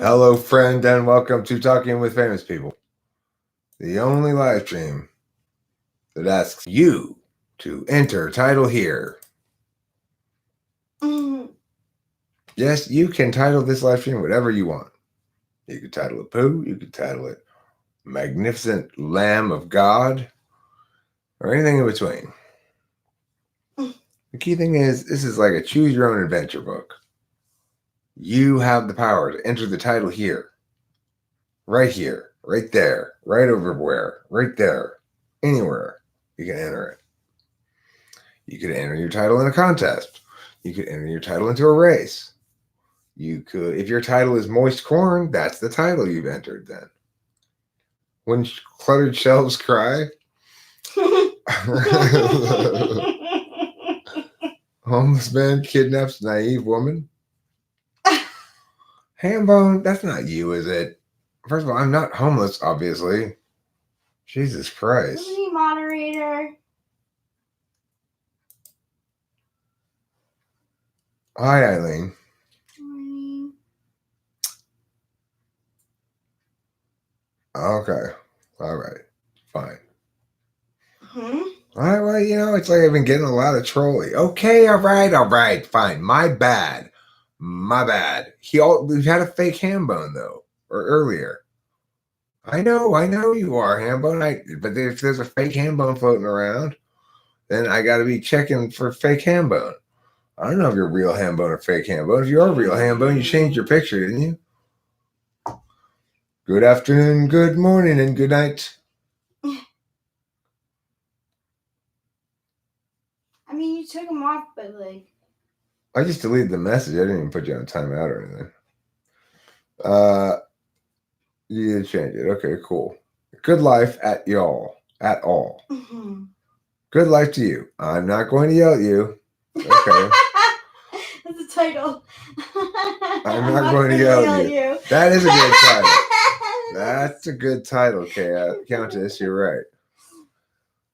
Hello, friend, and welcome to Talking with Famous People, the only live stream that asks you to enter title here. Yes, you can title this live stream whatever you want. You could title it Pooh, you could title it Magnificent Lamb of God, or anything in between. The key thing is, this is like a choose your own adventure book. You have the power to enter the title here, right there, right over right there, anywhere you can enter it. You could enter your title in a contest. You could enter your title into a race. You could, if your title is Moist Corn, that's the title you've entered then. When cluttered shelves cry. Homeless man kidnaps naive woman. Hambone, that's not you, is it? First of all, I'm not homeless, obviously. Jesus Christ. Isn't he moderator? Hi, Eileen. Morning. Okay. All right. Fine. Hmm? All right, well, it's like I've been getting a lot of trolling. Okay, all right, fine. My bad. We've had a fake Hambone, though, or earlier. I know you are, Hambone. But if there's a fake Hambone floating around, then I got to be checking for fake Hambone. I don't know if you're real Hambone or fake Hambone. If you're a real Hambone, you changed your picture, didn't you? Good afternoon, good morning, and good night. I mean, you took him off, but I just deleted the message. I didn't even put you on timeout or anything. You did change it. Okay, cool. Good life at y'all. At all. Mm-hmm. Good life to you. I'm not going to yell at you. Okay. That's the title. I'm not going to yell at you. That is a good title. That's a good title, Countess. You're right.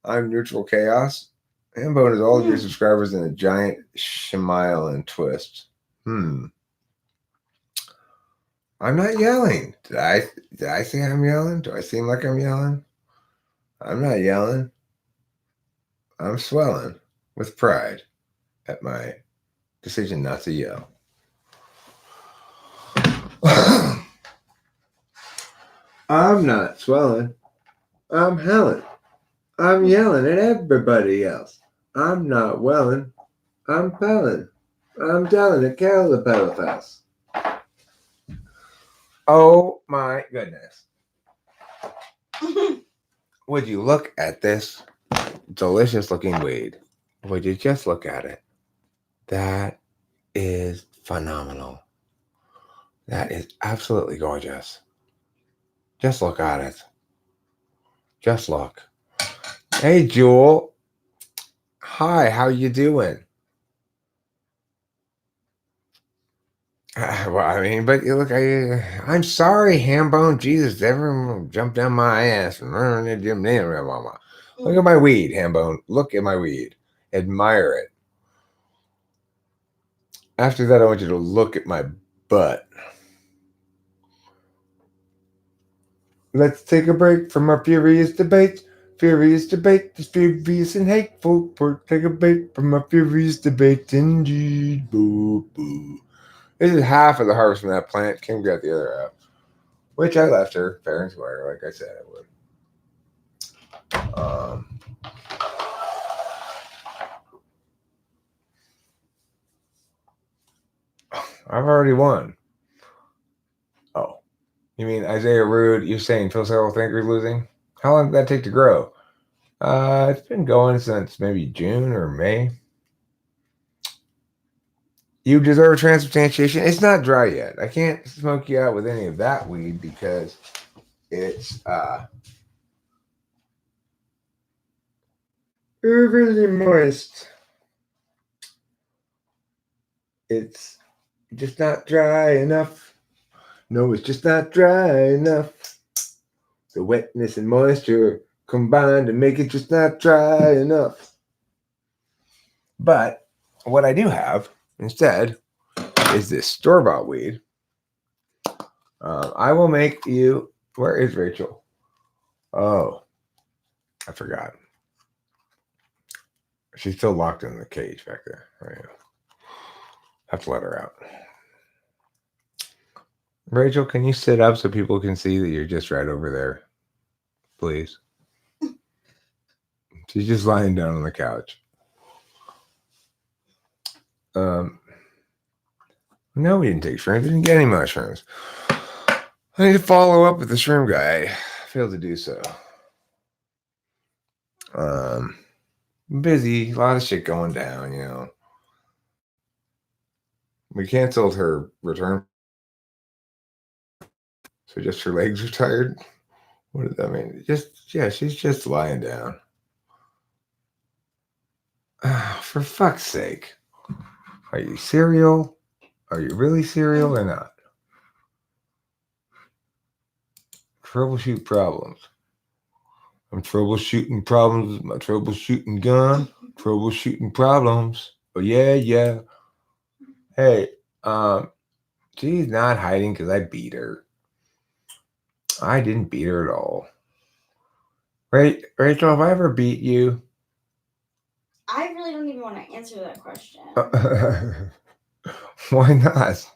I'm Neutral Chaos. Hambone is all of your subscribers in a giant smile and twist. I'm not yelling. Did I say I'm yelling? Do I seem like I'm yelling? I'm not yelling. I'm swelling with pride at my decision not to yell. I'm not swelling. I'm Helen. I'm yelling at everybody else. I'm not welling. I'm pelling. I'm telling at Calipelifast. Oh my goodness. Would you look at this delicious looking weed? Would you just look at it? That is phenomenal. That is absolutely gorgeous. Just look at it. Just look. Hey, Jewel. Hi, how you doing? Well, I mean, but look, I'm sorry, Hambone. Jesus, everyone jumped down my ass. Look at my weed, Hambone. Look at my weed. Admire it. After that, I want you to look at my butt. Let's take a break from our furious debate. Furious debate is furious and hateful. Take a break from our furious debate, indeed. Boo, boo. This is half of the harvest from that plant. Kim got the other half, which I left her fair and square, like I said I would. I've already won. Oh, you mean Isaiah Rude? You're saying Phil Settle Thinker's losing? How long did that take to grow? It's been going since maybe June or May. You deserve transubstantiation. It's not dry yet. I can't smoke you out with any of that weed because it's really moist. It's just not dry enough. No, it's just not dry enough. The wetness and moisture combined to make it just not dry enough. But what I do have instead is this store-bought weed. I will make you. Where is Rachel? Oh, I forgot. She's still locked in the cage back there. Right now. Have to let her out. Rachel, can you sit up so people can see that you're just right over there? Please. She's just lying down on the couch. No, we didn't take shrooms. We didn't get any mushrooms. I need to follow up with the shroom guy. I failed to do so. Busy. A lot of shit going down, you know. We canceled her return. So just her legs are tired. What does that mean? She's just lying down. For fuck's sake. Are you serial? Are you really serial or not? Troubleshoot problems. I'm troubleshooting problems with my troubleshooting gun. Troubleshooting problems. Oh yeah. Hey, she's not hiding because I beat her. I didn't beat her at all. Right, Rachel, have I ever beat you? I really don't even want to answer that question. Why not?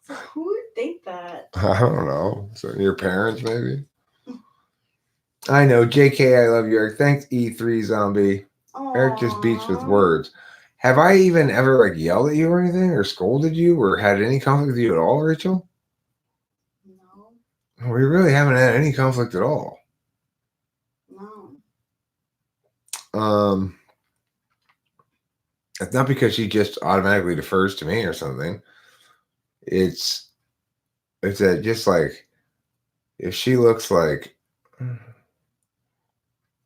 So who would think that? I don't know. So your parents, maybe? I know. JK, I love you, Eric. Thanks, E3 Zombie. Aww. Eric just beats with words. Have I even ever yelled at you or anything, or scolded you, or had any conflict with you at all, Rachel? No. We really haven't had any conflict at all. No. It's not because she just automatically defers to me or something. It's that just like if she looks like,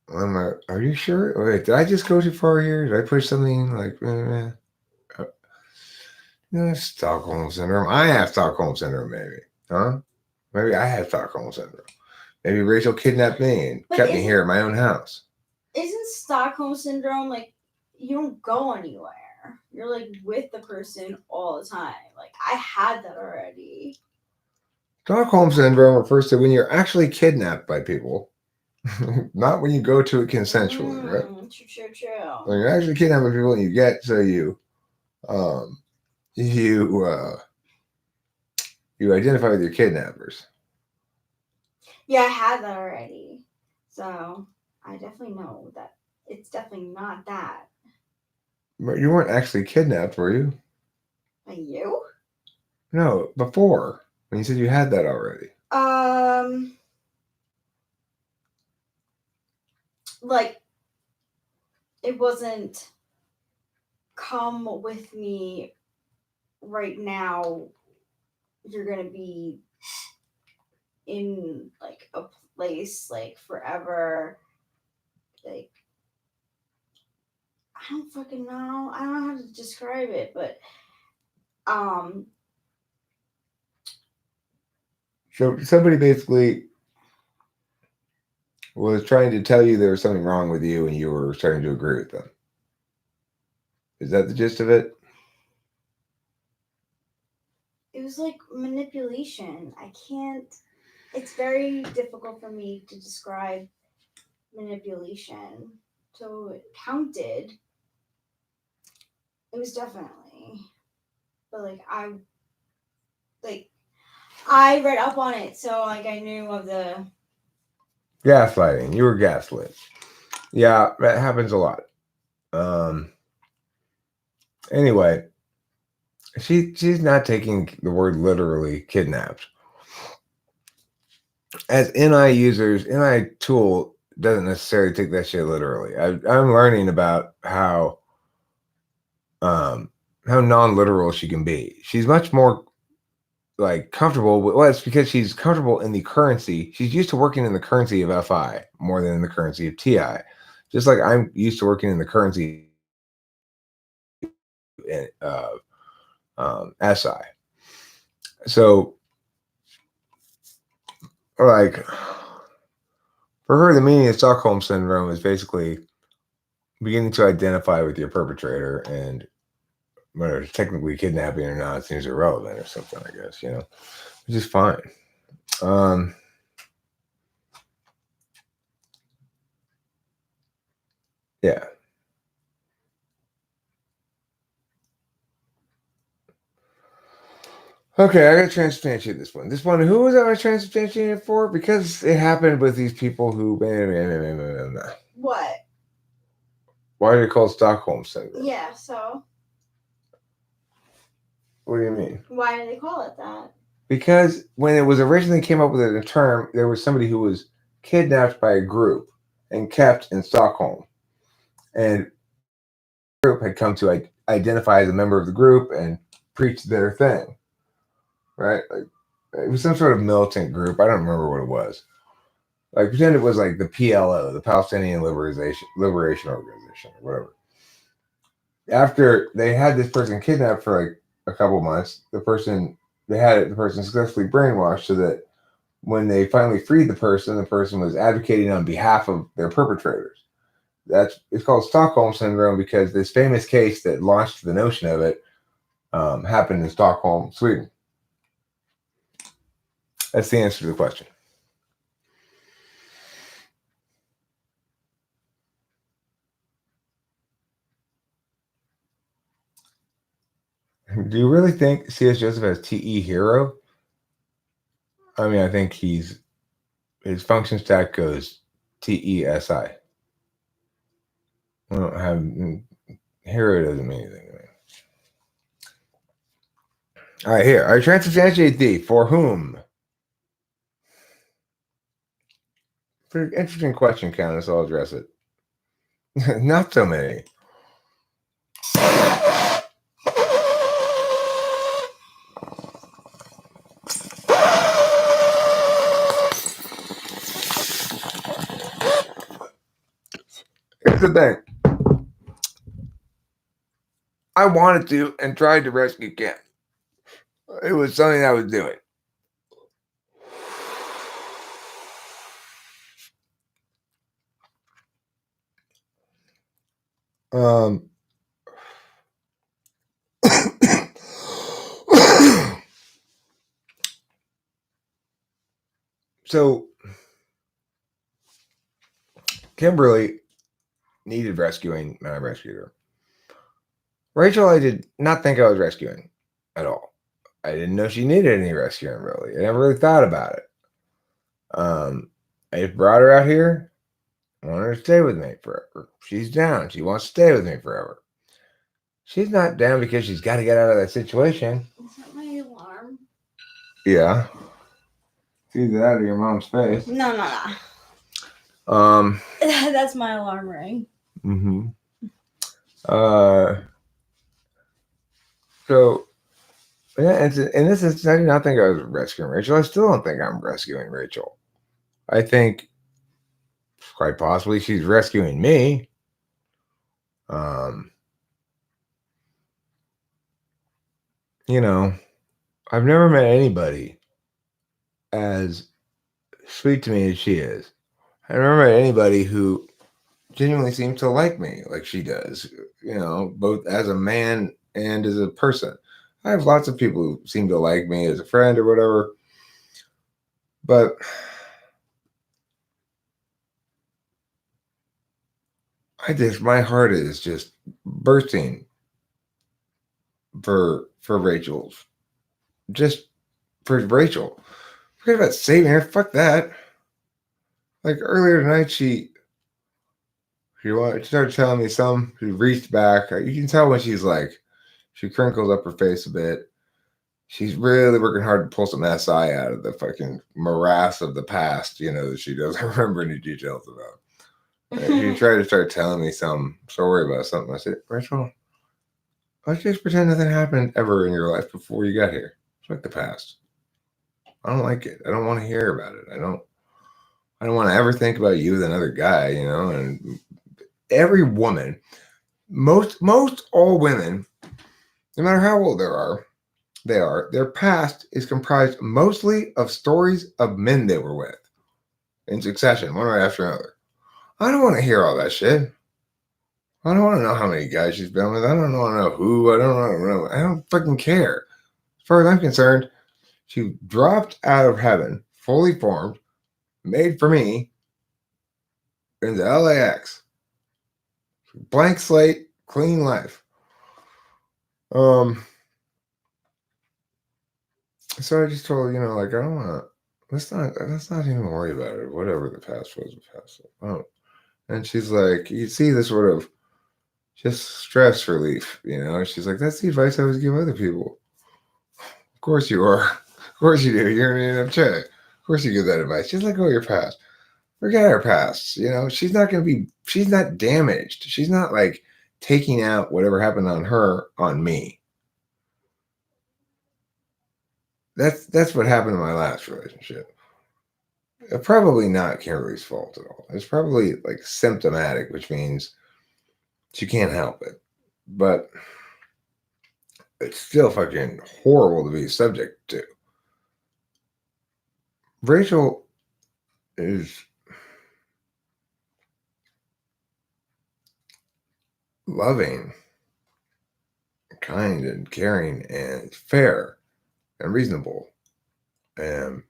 are you sure? Wait, did I just go too far here? Did I push something like Stockholm syndrome? I have Stockholm syndrome, maybe. Huh? Maybe I have Stockholm syndrome. Maybe Rachel kidnapped me and kept me here at my own house. Isn't Stockholm syndrome like you don't go anywhere? You're like with the person all the time. Like I had that already. Stockholm syndrome refers to when you're actually kidnapped by people, not when you go to it consensually, right? True. When you're actually kidnapped by people and you get you identify with your kidnappers. Yeah, I had that already. So I definitely know that it's definitely not that. But you weren't actually kidnapped, were you? By you? No, before. When you said you had that already. Like it wasn't come with me right now. You're gonna be in like a place like forever. Like I don't fucking know. I don't know how to describe it, but So somebody basically was trying to tell you there was something wrong with you and you were starting to agree with them. Is that the gist of it? it was like manipulation. It's very difficult for me to describe manipulation. So it counted. It was definitely. But I read up on it, so like I knew of the Gaslighting. You were gaslit. Yeah, that happens a lot. Anyway, she's not taking the word literally kidnapped. As NI users, NI tool doesn't necessarily take that shit literally. I'm learning about how non-literal she can be. She's much more like comfortable with, well, it's because she's comfortable in the currency. She's used to working in the currency of FI more than in the currency of TI. Just like I'm used to working in the currency of SI. So like for her, the meaning of Stockholm syndrome is basically beginning to identify with your perpetrator, and whether it's technically kidnapping or not seems irrelevant or something, I guess, which is fine. Yeah. Okay, I got to transubstantiate this one. This one, who was I transubstantiating for? Because it happened with these people who. What? Why are they called Stockholm syndrome? Yeah, so. What do you mean? Why do they call it that? Because when it was originally came up with the term, there was somebody who was kidnapped by a group and kept in Stockholm. And the group had come to identify as a member of the group and preach their thing. Right? Like, it was some sort of militant group. I don't remember what it was. Like, pretend it was like the PLO, the Palestinian Liberation Organization, or whatever. After they had this person kidnapped for like a couple months, the person successfully brainwashed so that when they finally freed the person was advocating on behalf of their perpetrators. It's called Stockholm syndrome because this famous case that launched the notion of it happened in Stockholm, Sweden. That's the answer to the question. Do you really think C.S. Joseph has T.E. hero? I mean, I think his function stack goes T.E.S.I. I don't have hero doesn't mean anything to me. All right, here. I transubstantiate thee. For whom? Pretty interesting question, Countess. I'll address it. Not so many. Here's the thing. I wanted to and tried to rescue Ken. It was something I was doing. So Kimberly needed rescuing, and I rescued her. Rachel, I did not think I was rescuing at all. I didn't know she needed any rescuing, really. I never really thought about it. I just brought her out here. I want her to stay with me forever. She's down. She wants to stay with me forever. She's not down because she's got to get out of that situation. Is that my alarm? Yeah. It's either that or your mom's face. No. That's my alarm ring. Mm-hmm. So, yeah, in this instance, I did not think I was rescuing Rachel. I still don't think I'm rescuing Rachel. I think quite possibly she's rescuing me. You know, I've never met anybody as sweet to me as she is. I've never met anybody who genuinely seems to like me like she does, you know, both as a man and as a person. I have lots of people who seem to like me as a friend or whatever, but my heart is just bursting for Rachel. Just for Rachel. Forget about saving her. Fuck that. Like earlier tonight, she started telling me some. She reached back. You can tell when she's like, she crinkles up her face a bit. She's really working hard to pull some SI out of the fucking morass of the past, you know, that she doesn't remember any details about. She tried to start telling me some story about something. I said, Rachel, let's just pretend nothing happened ever in your life before you got here. It's like the past. I don't like it. I don't want to hear about it. I don't want to ever think about you with another guy, you know. And every woman, most all women, no matter how old their past is comprised mostly of stories of men they were with in succession, one right after another. I don't want to hear all that shit. I don't want to know how many guys she's been with. I don't want to know who. I don't know. I don't fucking care. As far as I'm concerned, she dropped out of heaven fully formed, made for me, into LAX. Blank slate, clean life. So I just told her, like, I don't want to, let's not even worry about it. Whatever the past was, the past. Oh. And she's like, you see this sort of just stress relief, She's like, that's the advice I always give other people. Of course you are. Of course you do. You're in an check. Of course you give that advice. Just let go of your past. Forget her past. She's not damaged. She's not like taking out whatever happened on her on me. That's what happened in my last relationship. Probably not Kimberly's fault at all. It's probably like symptomatic, which means she can't help it. But it's still fucking horrible to be subject to. Rachel is loving, kind, and caring, and fair, and reasonable. And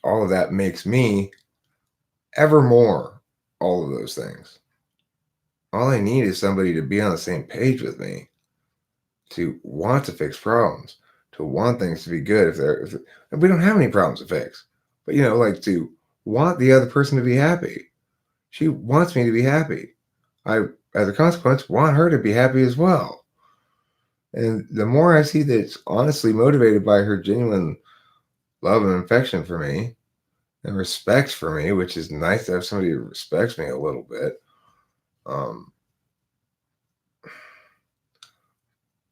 all of that makes me ever more all of those things. All I need is somebody to be on the same page with me, to want to fix problems, to want things to be good. If we don't have any problems to fix, but like to want the other person to be happy. She wants me to be happy. I, as a consequence, want her to be happy as well. And the more I see that it's honestly motivated by her genuine love and affection for me and respect for me, which is nice to have somebody who respects me a little bit.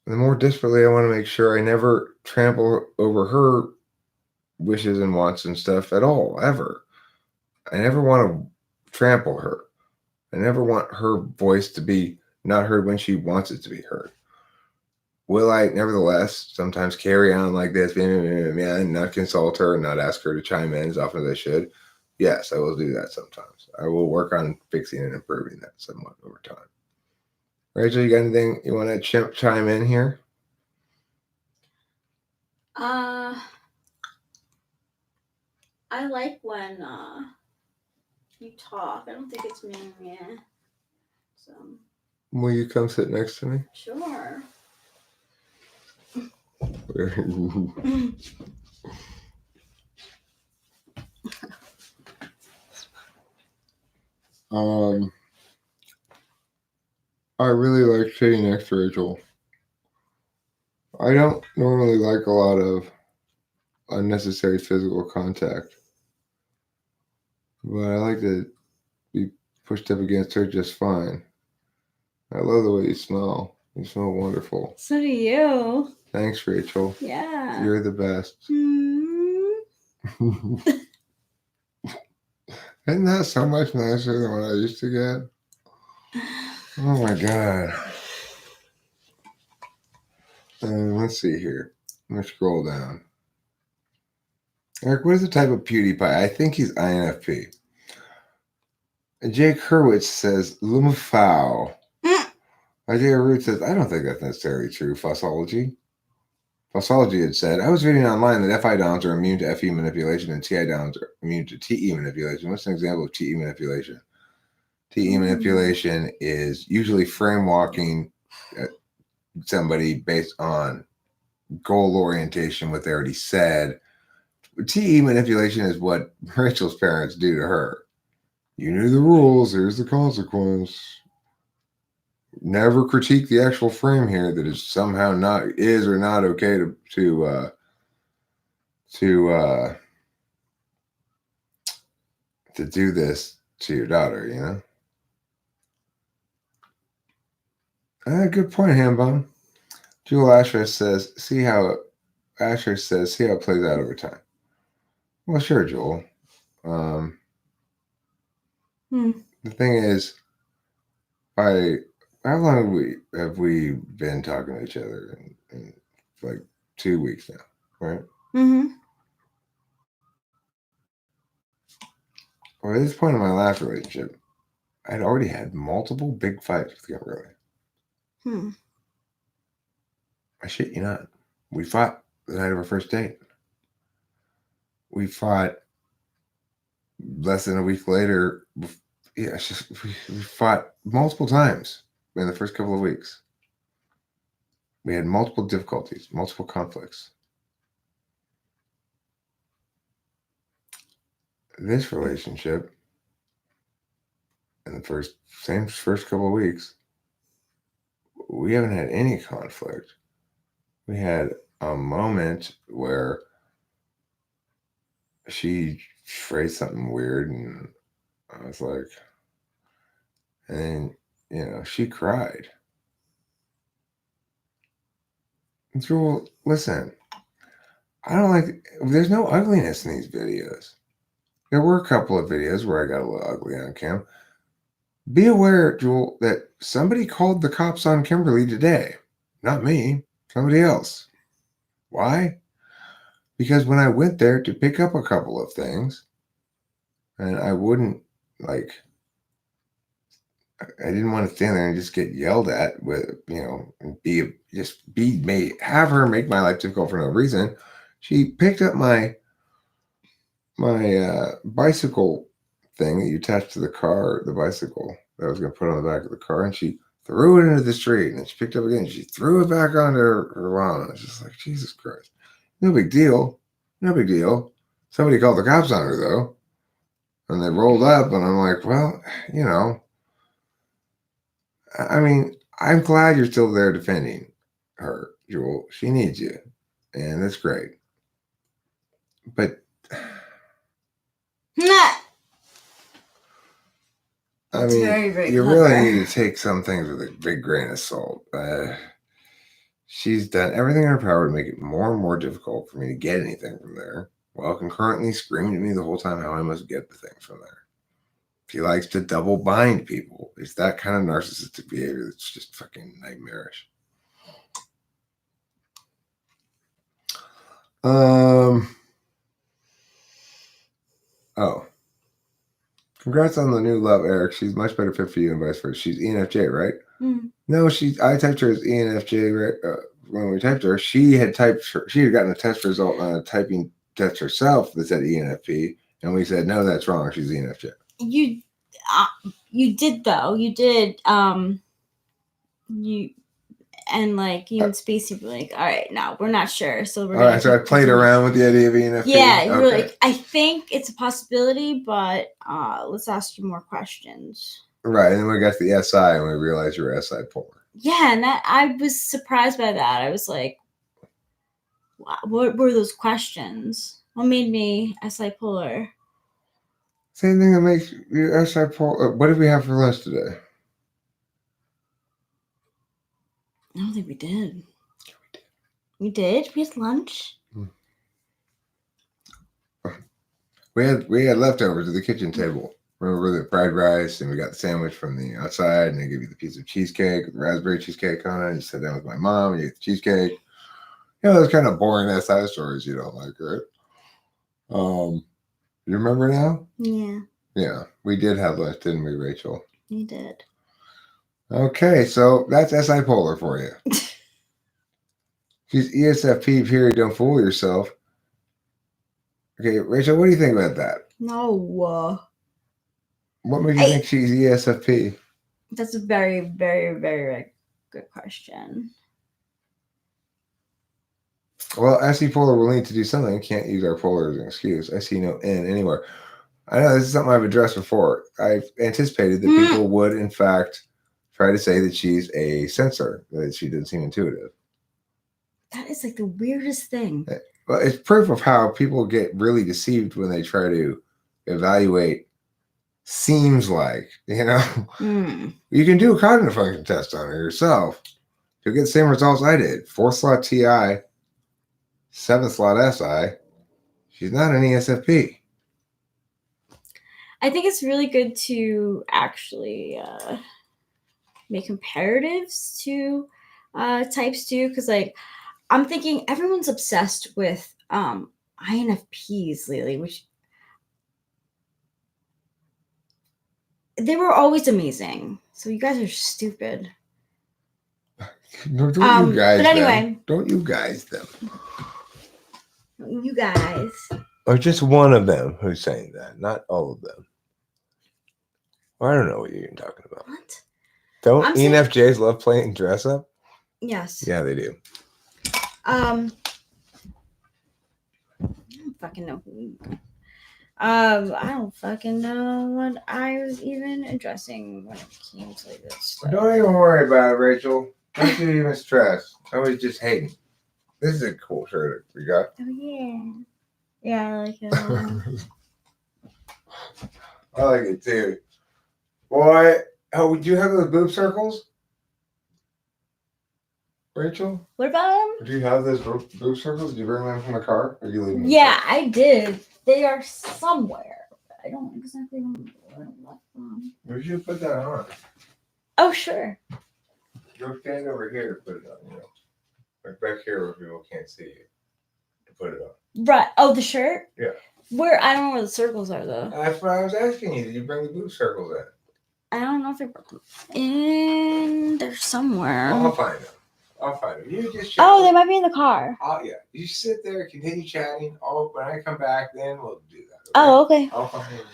The more desperately I want to make sure I never trample over her wishes and wants and stuff at all, ever. I never want to trample her. I never want her voice to be not heard when she wants it to be heard. Will I, nevertheless, sometimes carry on like this, and not consult her and not ask her to chime in as often as I should? Yes, I will do that sometimes. I will work on fixing and improving that somewhat over time. Rachel, you got anything you want to chime in here? I like when you talk. I don't think it's me. Yeah. So. Will you come sit next to me? Sure. I really like sitting next to Rachel. I don't normally like a lot of unnecessary physical contact, but I like to be pushed up against her just fine. I love the way you smell. You smell wonderful. So do you. Thanks, Rachel. Yeah. You're the best. Isn't that so much nicer than what I used to get? Oh my God. Let's see here. Let me scroll down. Eric, what is the type of PewDiePie? I think he's INFP. Jake Hurwitz says Lumafau. Isaiah Root says, I don't think that's necessarily true. Fossology had said, I was reading online that FI dons are immune to FE manipulation and TI dons are immune to TE manipulation. What's an example of TE manipulation? TE manipulation is usually frame walking somebody based on goal orientation, what they already said. TE manipulation is what Rachel's parents do to her. You knew the rules, here's the consequence. Never critique the actual frame here that is somehow is or not okay to do this to your daughter, Good point, Hambone. Jewel Asher says, see how it plays out over time. Well, sure, Joel. The thing is, how long have we been talking to each other? In like 2 weeks now, right? Mm-hmm. Well, at this point in my last relationship, I'd already had multiple big fights with Kimberly. I shit you not. We fought the night of our first date. we fought less than a week later. Yeah, it's just we fought multiple times in the first couple of weeks. We had multiple difficulties, multiple conflicts. This relationship, in the first couple of weeks, we haven't had any conflict. We had a moment where she phrased something weird, and I was like, and then, she cried. And so, well, listen, I don't like, there's no ugliness in these videos. There were a couple of videos where I got a little ugly on cam. Be aware, Jewel, that somebody called the cops on Kimberly today. Not me, somebody else. Why? Because when I went there to pick up a couple of things, and I wouldn't, like, I didn't want to stand there and just get yelled at with, and have her make my life difficult for no reason. She picked up my bicycle thing that you attach to the car, the bicycle that I was going to put on the back of the car, and she threw it into the street, and then she picked it up again, and she threw it back onto her lawn. And I was just like, Jesus Christ. No big deal. No big deal. Somebody called the cops on her, though, and they rolled up, and I'm like, well, I mean, I'm glad you're still there defending her, Jewel. She needs you, and that's great. But I mean, very, very you clever. really need to take some things with a big grain of salt. She's done everything in her power to make it more and more difficult for me to get anything from there, while concurrently screaming at me the whole time how I must get the things from there. She likes to double bind people. It's that kind of narcissistic behavior that's just fucking nightmarish. Oh. Congrats on the new love, Eric. She's much better fit for you and vice versa. She's ENFJ, right? Mm. No, I typed her as ENFJ, right? When we typed her, she had gotten a test result on a typing test herself that said ENFP, and we said, no, that's wrong. She's ENFJ. You did though. You did. And like you and Spacey were like, all right, no, we're not sure. So we're all right. So I played around with the idea of ENFP. Yeah, you were like, I think it's a possibility, but let's ask you more questions. Right, and then we got to the SI, and we realized you were SI polar. Yeah, and I was surprised by that. I was like, what were those questions? What made me SI polar? Same thing that makes you SI polar. What did we have for lunch today? I don't think we did. We did? We had lunch? We had leftovers at the kitchen table. Remember the fried rice, and we got the sandwich from the outside, and they give you the piece of cheesecake with the raspberry cheesecake on it. And you sit down with my mom, and you eat the cheesecake. Those kind of boring SI stories you don't like, right? You remember now? Yeah. Yeah, we did have lunch, didn't we, Rachel? We did. Okay, so that's SI polar for you. She's ESFP, period. Don't fool yourself. Okay, Rachel, what do you think about that? No. What made you think she's ESFP? That's a very, very, very good question. Well, SE polar will need to do something. Can't use our polar as an excuse. I see no N anywhere. I know this is something I've addressed before. I've anticipated that people would, in fact, try to say that she's a censor, that she doesn't seem intuitive. That is like the weirdest thing. Well, it's proof of how people get really deceived when they try to evaluate. Seems like, you can do a cognitive function test on her yourself. You'll get the same results I did. 4th slot TI, 7th slot SI. She's not an ESFP. I think it's really good to actually make comparatives to types too, because like I'm thinking everyone's obsessed with INFPs lately, which they were always amazing. So you guys are stupid. No, don't you guys but anyway, them. Don't you guys them. You guys. Or just one of them who's saying that, not all of them. Or I don't know what you're even talking about. What? Don't ENFJs love playing dress up? Yes. Yeah, they do. I don't fucking know. I don't fucking know what I was even addressing when it came to like this stuff. Don't even worry about it, Rachel. Don't you even stress. I was just hating. This is a cool shirt we got. Oh yeah. Yeah, I like it. I like it too. Boy, oh, do you have those boob circles? Rachel? What about them? Do you have those boob circles? Did you bring them from the car? Or are you leaving them? Yeah, I did. They are somewhere. I don't exactly remember where I left them. Where should you put that on? Oh, sure. Go stand over here to put it on, you know. Like back here where people can't see you. To put it on. Right. Oh, the shirt? Yeah. Where? I don't know where the circles are, though. That's what I was asking you. Did you bring the boob circles in? I don't know if they're in there somewhere. I'll find them. You just chat. Oh, they might be in the car. Oh, yeah. You sit there, continue chatting. Oh, when I come back, then we'll do that. Okay? Oh, okay. I'll find them.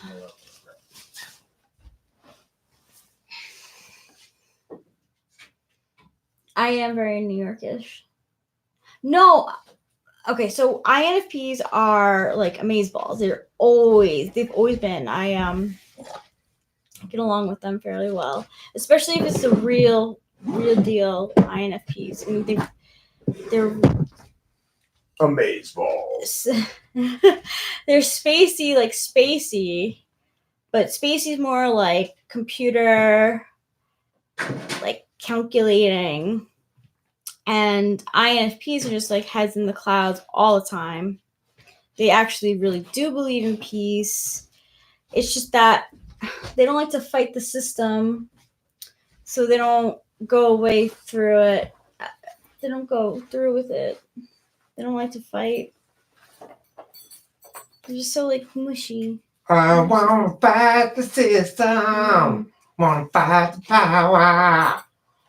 I am very New Yorkish. No. Okay, so INFPs are like amazeballs. They've always been. I get along with them fairly well, especially if it's the real deal INFPs. I mean, they're amazeballs. They're spacey, but spacey is more like computer, like calculating. And INFPs are just like heads in the clouds all the time. They actually really do believe in peace. It's just that they don't like to fight the system, so they don't go away through it. They don't go through with it. They don't like to fight. They're just so like mushy. I wanna fight the system. Wanna fight the power.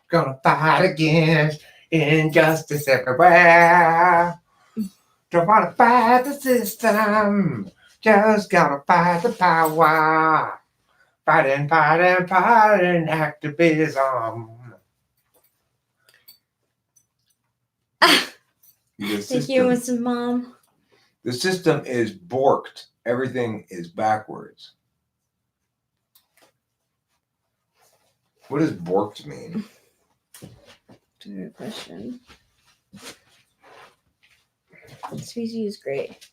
Gonna fight against injustice everywhere. Don't wanna fight the system. Just gotta fight the power. Fighting activism. Thank you, Winston Mom. The system is borked. Everything is backwards. What does borked mean? That's a good question. Species is great.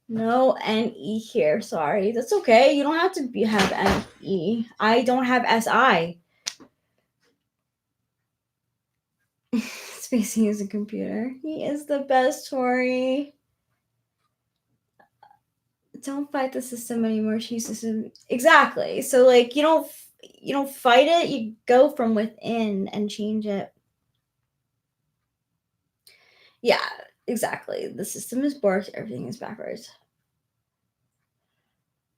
No NE here. Sorry. That's okay. You don't have to have NE. I don't have SI. Spacey is a computer. He is the best, Tori. Don't fight the system anymore. Change the system. Exactly. So like you don't fight it. You go from within and change it. Yeah, exactly. The system is borked. Everything is backwards.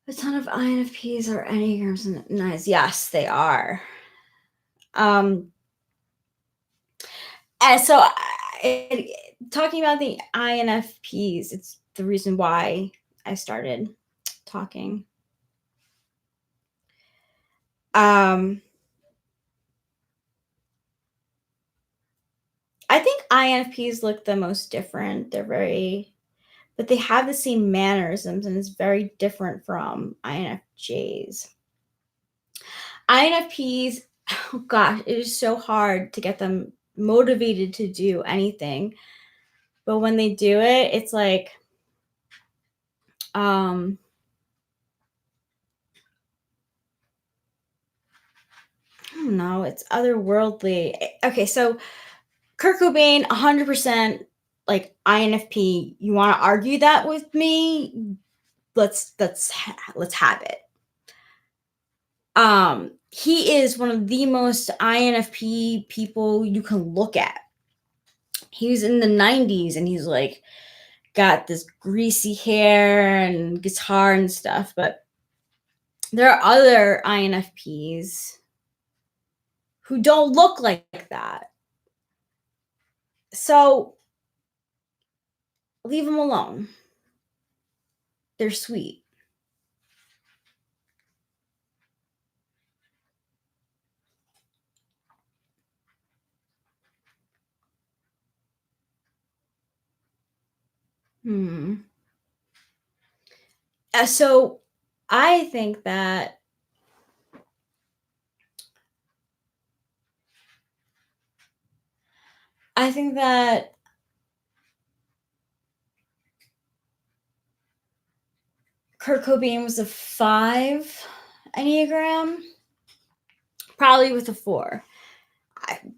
A ton of INFPs are Enneagrams and nice. Yes, they are. And so talking about the INFPs, it's the reason why I started talking. I think INFPs look the most different. But they have the same mannerisms, and it's very different from INFJs. INFPs, oh gosh, it is so hard to get them motivated to do anything. But when they do it, it's like, I don't know, it's otherworldly. Okay, so Kurt Cobain, 100% like INFP. You want to argue that with me? Let's have it. He is one of the most INFP people you can look at. He was in the 90s and he's like got this greasy hair and guitar and stuff, but there are other INFPs who don't look like that. So leave him alone. they're sweet. So I think that Kurt Cobain was a 5 Enneagram, probably with a 4.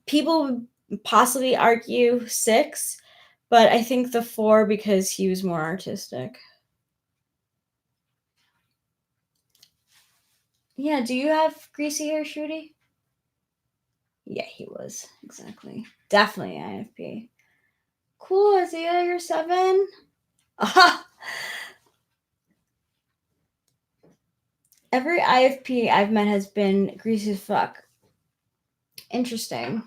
People would possibly argue 6, but I think the 4 because he was more artistic. Yeah, do you have greasy hair, Shruti? Yeah, he was. Exactly. Definitely IFP. Cool, Isaiah, you're 7. Aha! Every IFP I've met has been greasy as fuck. Interesting.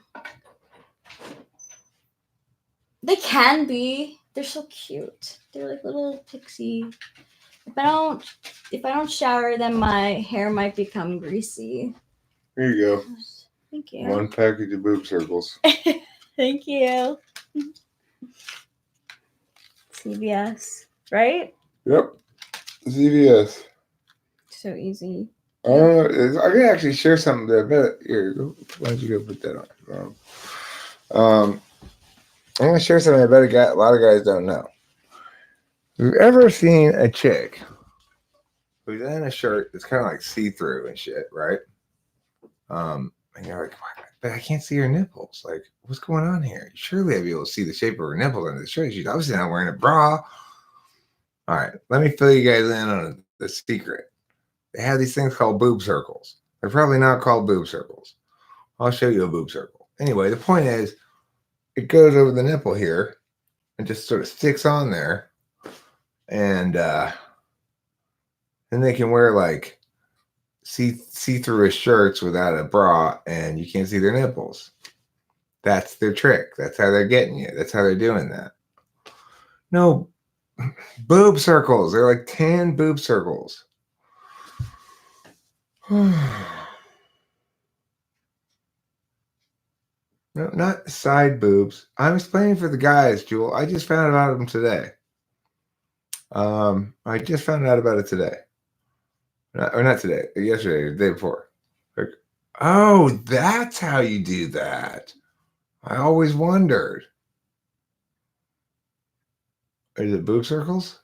They can be. They're so cute. They're like little pixie. If I don't shower, then my hair might become greasy. Here you go. Thank you. 1 package of boob circles. Thank you. CVS, right? Yep. CVS. So easy. I can actually share something that here. Why don't you go put that on? I'm gonna share something I bet a lot of guys don't know. Have you ever seen a chick who's in a shirt that's kind of like see-through and shit, right? And you're like, but I can't see her nipples. Like, what's going on here? Surely I'd be able to see the shape of her nipples under the shirt. She's obviously not wearing a bra. All right, let me fill you guys in on the secret. They have these things called boob circles. They're probably not called boob circles. I'll show you a boob circle. Anyway, the point is, it goes over the nipple here and just sort of sticks on there. And then they can wear like see-through shirts without a bra and you can't see their nipples. That's their trick. That's how they're getting you. That's how they're doing that. No, boob circles. They're like tan boob circles. No, not side boobs. I'm explaining for the guys, Jewel. I just found out about them today. I just found out about it today. Or not today. Yesterday, the day before. Like, oh, that's how you do that. I always wondered. Is it boob circles?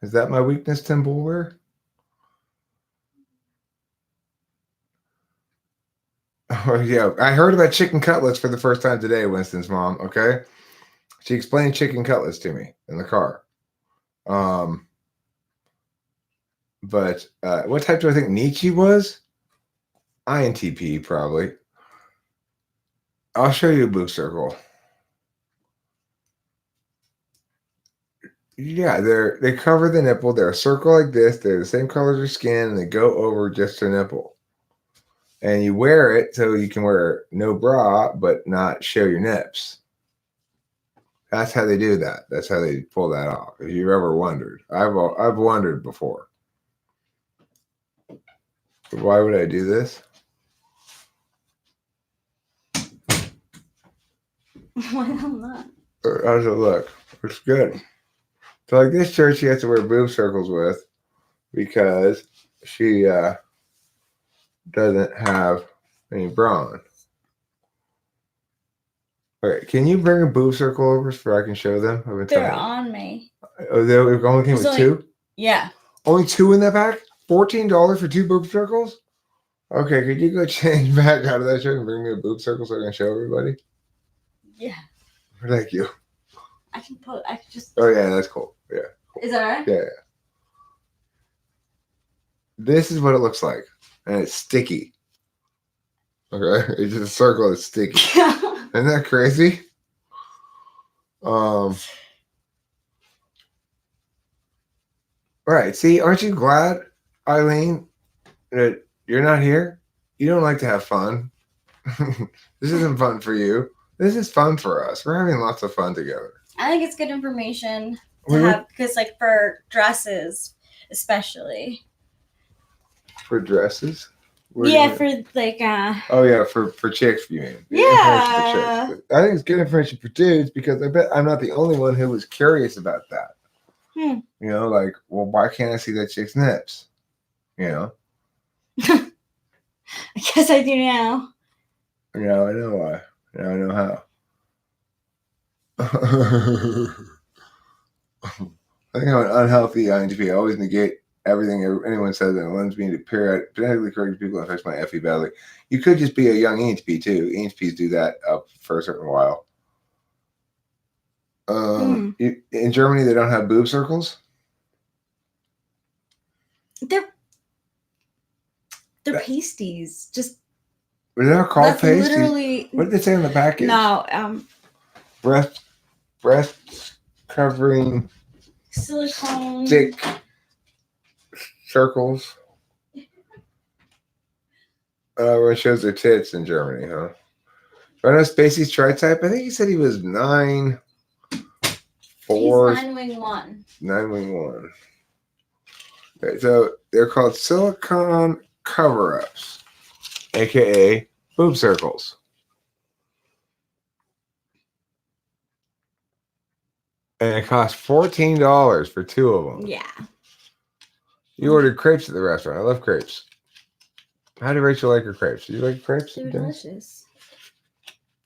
Is that my weakness, Tim Bulwer? Oh, yeah. I heard about chicken cutlets for the first time today, Winston's mom. Okay. She explained chicken cutlets to me in the car. But what type do I think Nietzsche was? INTP, probably. I'll show you a boob circle. Yeah, they cover the nipple. They're a circle like this. They're the same color as your skin, and they go over just your nipple. And you wear it so you can wear no bra, but not show your nips. That's how they do that. That's how they pull that off. If you've ever wondered, I've wondered before. Why would I do this? Why not? How's it look? Looks good. So like this shirt, she has to wear boob circles with because she doesn't have any bra on. Okay, can you bring a boob circle over so I can show them? They're on me. Oh, they only came with 2? Yeah. Only 2 in that pack? $14 for 2 boob circles? Okay, could you go change back out of that shirt and bring me a boob circle so I can show everybody? Yeah. Thank you. I can just. Oh, yeah, that's cool. Yeah. Cool. Is that right? Yeah. This is what it looks like. And it's sticky. Okay? It's just a circle that's sticky. Isn't that crazy? Right. See, aren't you glad, Eileen, that you're not here? You don't like to have fun. This isn't fun for you. This is fun for us. We're having lots of fun together. I think it's good information to have because, like, for dresses, especially. For dresses? What do you Yeah, mean? for like Oh yeah, for chicks, you mean? Yeah. For chicks. I think it's good information for dudes because I bet I'm not the only one who was curious about that. Hmm. You know, like, well, why can't I see that chick's nips? You know? I guess I do now. Now I know why. Now I know how. I think I'm an unhealthy INTP. I always negate everything anyone says that lends me to periodically correct people that affects my FE badly. You could just be a young ENTP too. ENTPs do that up for a certain while. In Germany, they don't have boob circles. They're pasties. Just They're not called that's pasties. literally. What did they say on the package? No. Breast covering silicone stick circles. Where it shows their tits in Germany, huh? But I know Spacey's tri-type. I think he said he was 9'4". He's 9-wing 1. 9-wing 1. Okay, so they're called silicone cover-ups, aka boob circles. And it cost $14 for 2 of them. Yeah. You ordered crepes at the restaurant. I love crepes. How did Rachel like her crepes? Did you like crepes? They were delicious.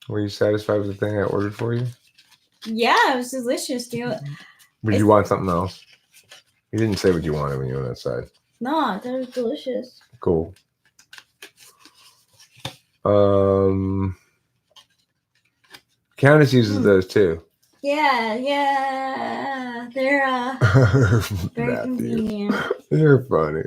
Were you satisfied with the thing I ordered for you? Yeah, it was delicious. Would you want something else? You didn't say what you wanted when you went outside. No, I thought it was delicious. Cool. Countess uses those too. Yeah. They're very convenient. They're funny.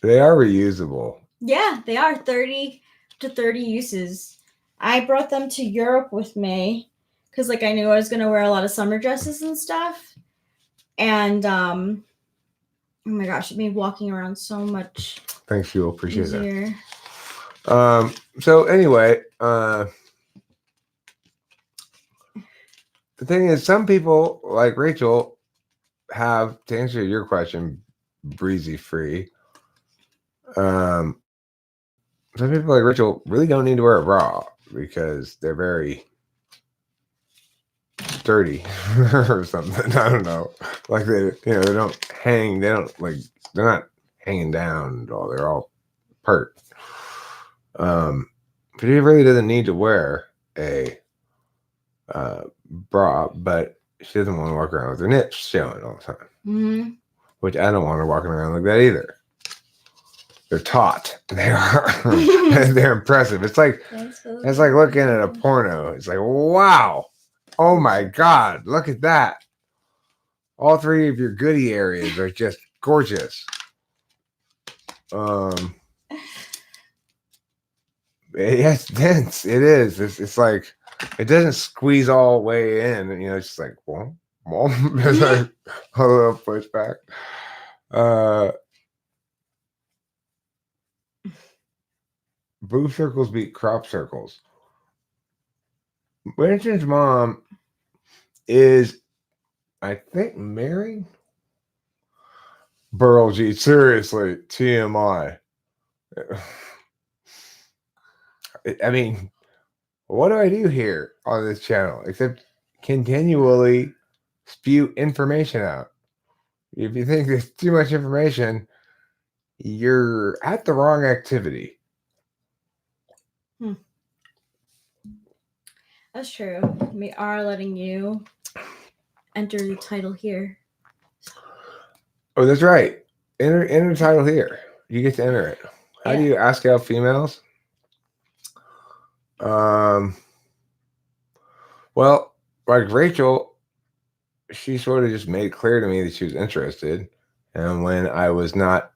They are reusable. Yeah, they are 30 to 30 uses. I brought them to Europe with me because like I knew I was gonna wear a lot of summer dresses and stuff. And oh my gosh, it made walking around so much. Thanks, you appreciate easier. that. So anyway, the thing is, some people like Rachel have, to answer your question, breezy free. Some people like Rachel really don't need to wear a bra because they're very dirty or something. I don't know. Like they don't hang. They're not hanging down at all. They're all pert. But he really doesn't need to wear a bra, but she doesn't want to walk around with her nips showing all the time. Mm-hmm. Which I don't want her walking around like that either. They're taut. They are. They're impressive. It's like looking at a porno. It's like, wow. Oh my God. Look at that. All 3 of your goodie areas are just gorgeous. It's dense. It is. It's like it doesn't squeeze all the way in. It's just like, well, there's like a little pushback. Boob circles beat crop circles. Winston's mom is, I think, married. Burl G. Seriously, TMI. I mean, what do I do here on this channel except continually spew information out? If you think there's too much information, you're at the wrong activity. That's true. We are letting you enter the title here. Oh, that's right. Enter the title here. You get to enter it. How do you ask out females? Well, like Rachel, she sort of just made it clear to me that she was interested. And when I was not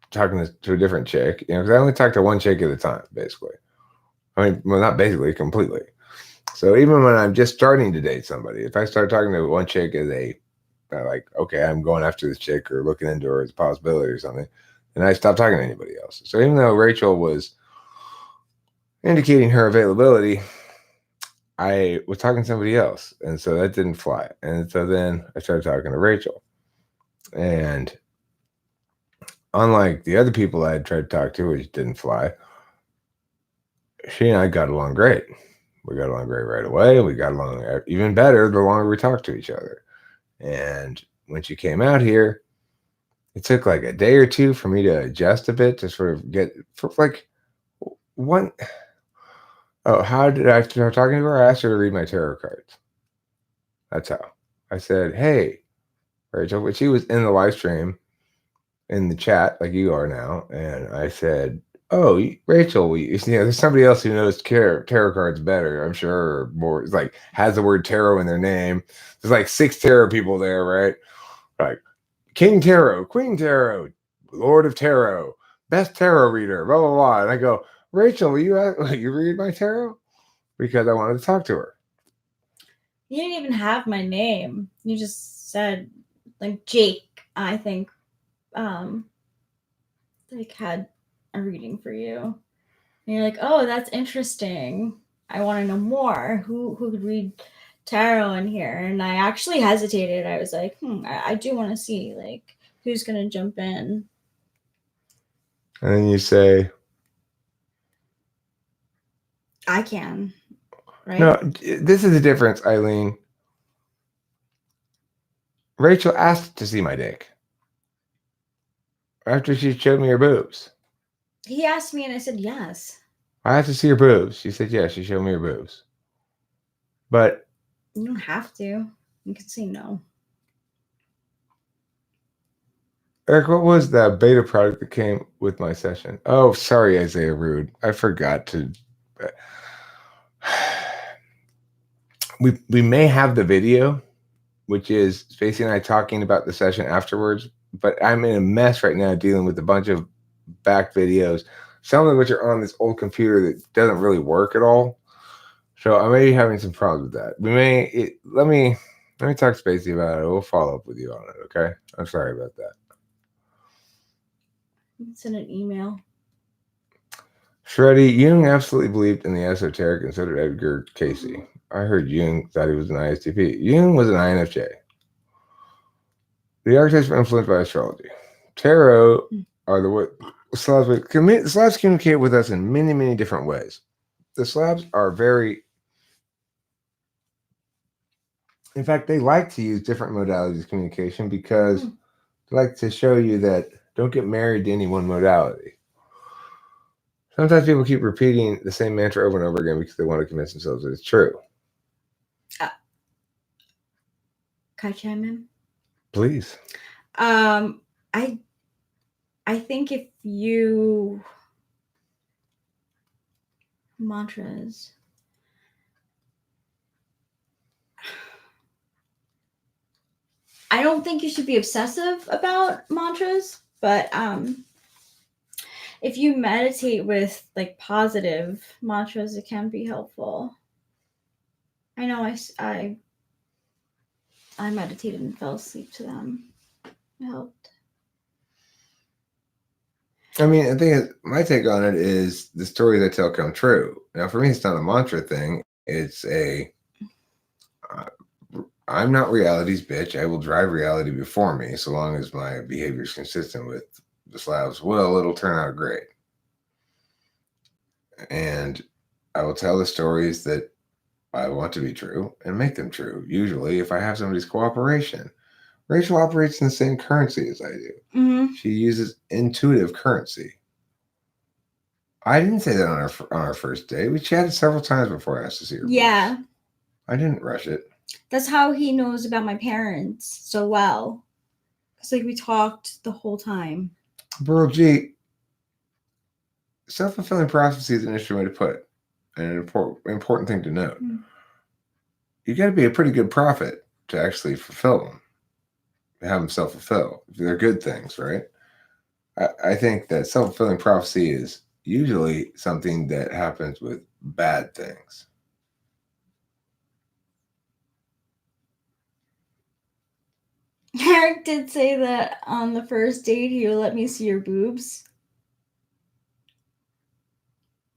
talking to a different chick, because I only talked to one chick at a time, basically. I mean, well, not basically, completely. So even when I'm just starting to date somebody, if I start talking to one chick as like, okay, I'm going after this chick or looking into her as a possibility or something, and I stop talking to anybody else. So even though Rachel was indicating her availability, I was talking to somebody else, and so that didn't fly. And so then I started talking to Rachel. And unlike the other people I had tried to talk to, which didn't fly, she and I got along great. We got along great right away. We got along even better the longer we talked to each other. And when she came out here, it took like a day or two for me to adjust a bit to sort of get for like one. Oh, how did I start talking to her? I asked her to read my tarot cards. That's how. I said, "Hey, Rachel," but she was in the live stream in the chat like you are now, and I said, "Oh, Rachel, there's somebody else who knows tarot cards better, I'm sure, or more. It's like has the word tarot in their name. There's like 6 tarot people there, right? Like King Tarot, Queen Tarot, Lord of Tarot, best tarot reader, blah blah blah." And I go, "Rachel, will you read my tarot?" Because I wanted to talk to her. You didn't even have my name. You just said like Jake, I think, like had a reading for you. And you're like, oh, that's interesting. I want to know more. Who could read tarot in here? And I actually hesitated. I was like, I do want to see like who's gonna jump in. And then you say, I can. Right? "No, this is the difference, Eileen. Rachel asked to see my dick after she showed me her boobs. He asked me and I said yes. I have to see her boobs." She said, "Yes." She showed me her boobs. But you don't have to. You can say no. Eric, what was the beta product that came with my session? Oh, sorry, Isaiah Rude. I forgot to. We may have the video, which is Spacey and I talking about the session afterwards. But I'm in a mess right now dealing with a bunch of back videos, some of which are on this old computer that doesn't really work at all. So I may be having some problems with that. Let me talk to Spacey about it. We'll follow up with you on it. Okay. I'm sorry about that. You can send an email. Shreddy, Jung absolutely believed in the esoteric and so did Edgar Casey. I heard Jung thought he was an ISTP. Jung was an INFJ. The archetypes were influenced by astrology. Tarot are the Slavs communicate with us in many, many different ways. The Slavs are in fact, they like to use different modalities of communication because they like to show you that don't get married to any one modality. Sometimes people keep repeating the same mantra over and over again because they want to convince themselves that it's true. Can I chime in? Please. I think if you mantras. I don't think you should be obsessive about mantras, but if you meditate with like positive mantras, it can be helpful. I know I meditated and fell asleep to them. It helped. I mean, I think my take on it is the stories I tell come true. Now, for me, it's not a mantra thing. It's I'm not reality's bitch. I will drive reality before me. So long as my behavior is consistent with the Slavs' will, it'll turn out great. And I will tell the stories that I want to be true and make them true. Usually, if I have somebody's cooperation. Rachel operates in the same currency as I do. Mm-hmm. She uses intuitive currency. I didn't say that on our first date. We chatted several times before I asked to see her. Yeah. Boobs. I didn't rush it. That's how he knows about my parents so well. Because like we talked the whole time. Burl G, self-fulfilling prophecy is an interesting way to put it. And an important thing to note. Mm-hmm. You got to be a pretty good prophet to actually fulfill them. Have them self-fulfill. They're good things, right? I think that self-fulfilling prophecy is usually something that happens with bad things. Eric did say that on the first date he would let me see your boobs.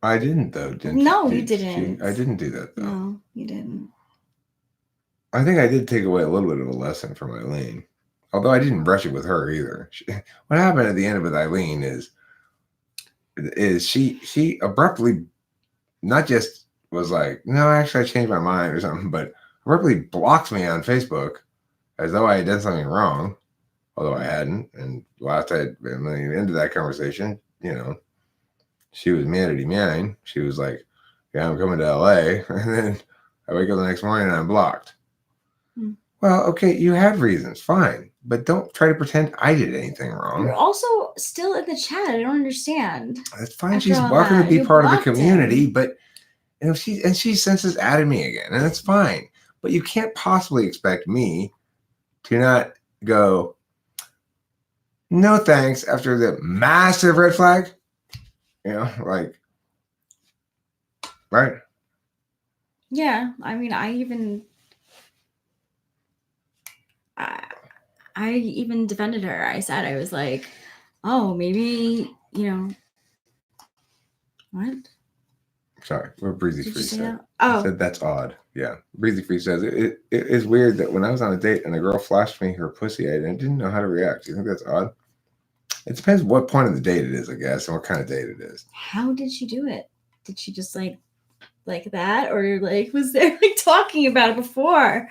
I didn't though. No, you didn't. I didn't do that though. No, you didn't. I think I did take away a little bit of a lesson from Eileen, although I didn't brush it with her either. What happened at the end with Eileen is she abruptly not just was like, no, actually I changed my mind or something, but abruptly blocks me on Facebook as though I had done something wrong, although I hadn't. And last I ended that conversation, you know, she was manity mine. She was like, yeah, I'm coming to LA. And then I wake up the next morning and I'm blocked. Well, okay, you had reasons, fine, but don't try to pretend I did anything wrong. You're also still in the chat. I don't understand. That's fine. She's welcome to be part of the community, but you know, she since has added me again, and that's fine. But you can't possibly expect me to not go, no thanks, after the massive red flag. You know, like, right? Yeah, I mean, I even defended her. I said, I was like, oh, maybe, you know, what? Sorry, what Breezy Free said. Oh. Said that's odd. Yeah, Breezy Free says it is weird that when I was on a date and a girl flashed me her pussy, I didn't know how to react. Do you think that's odd? It depends what point of the date it is, I guess, and what kind of date it is. How did she do it? Did she just like that, or like was there like talking about it before?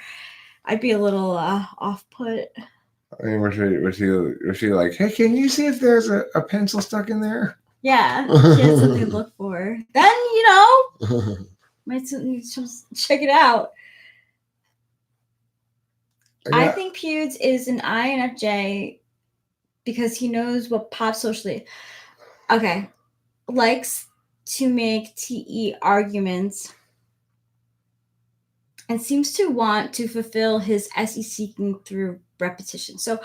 I'd be a little off put. I mean, was she like, hey, can you see if there's a pencil stuck in there? Yeah, she had something to look for. Then, you know, might just check it out. I think Pewds is an INFJ because he knows what pops socially. Okay. Likes to make TE arguments and seems to want to fulfill his SE seeking through repetition. So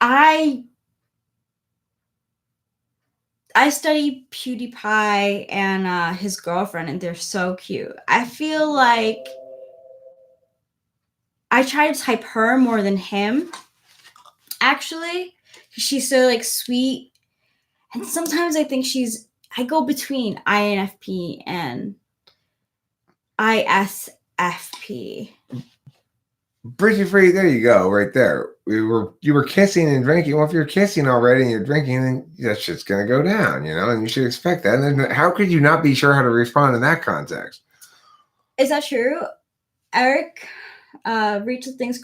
I study PewDiePie and his girlfriend, and they're so cute. I feel like I try to type her more than him, actually. She's so like sweet. And sometimes I think I go between INFP and ISFP. Bridget Free, there you go, right there. You were kissing and drinking. Well, if you're kissing already and you're drinking, then that shit's gonna go down, you know, and you should expect that. And then how could you not be sure how to respond in that context? Is that true? Eric, Rachel thinks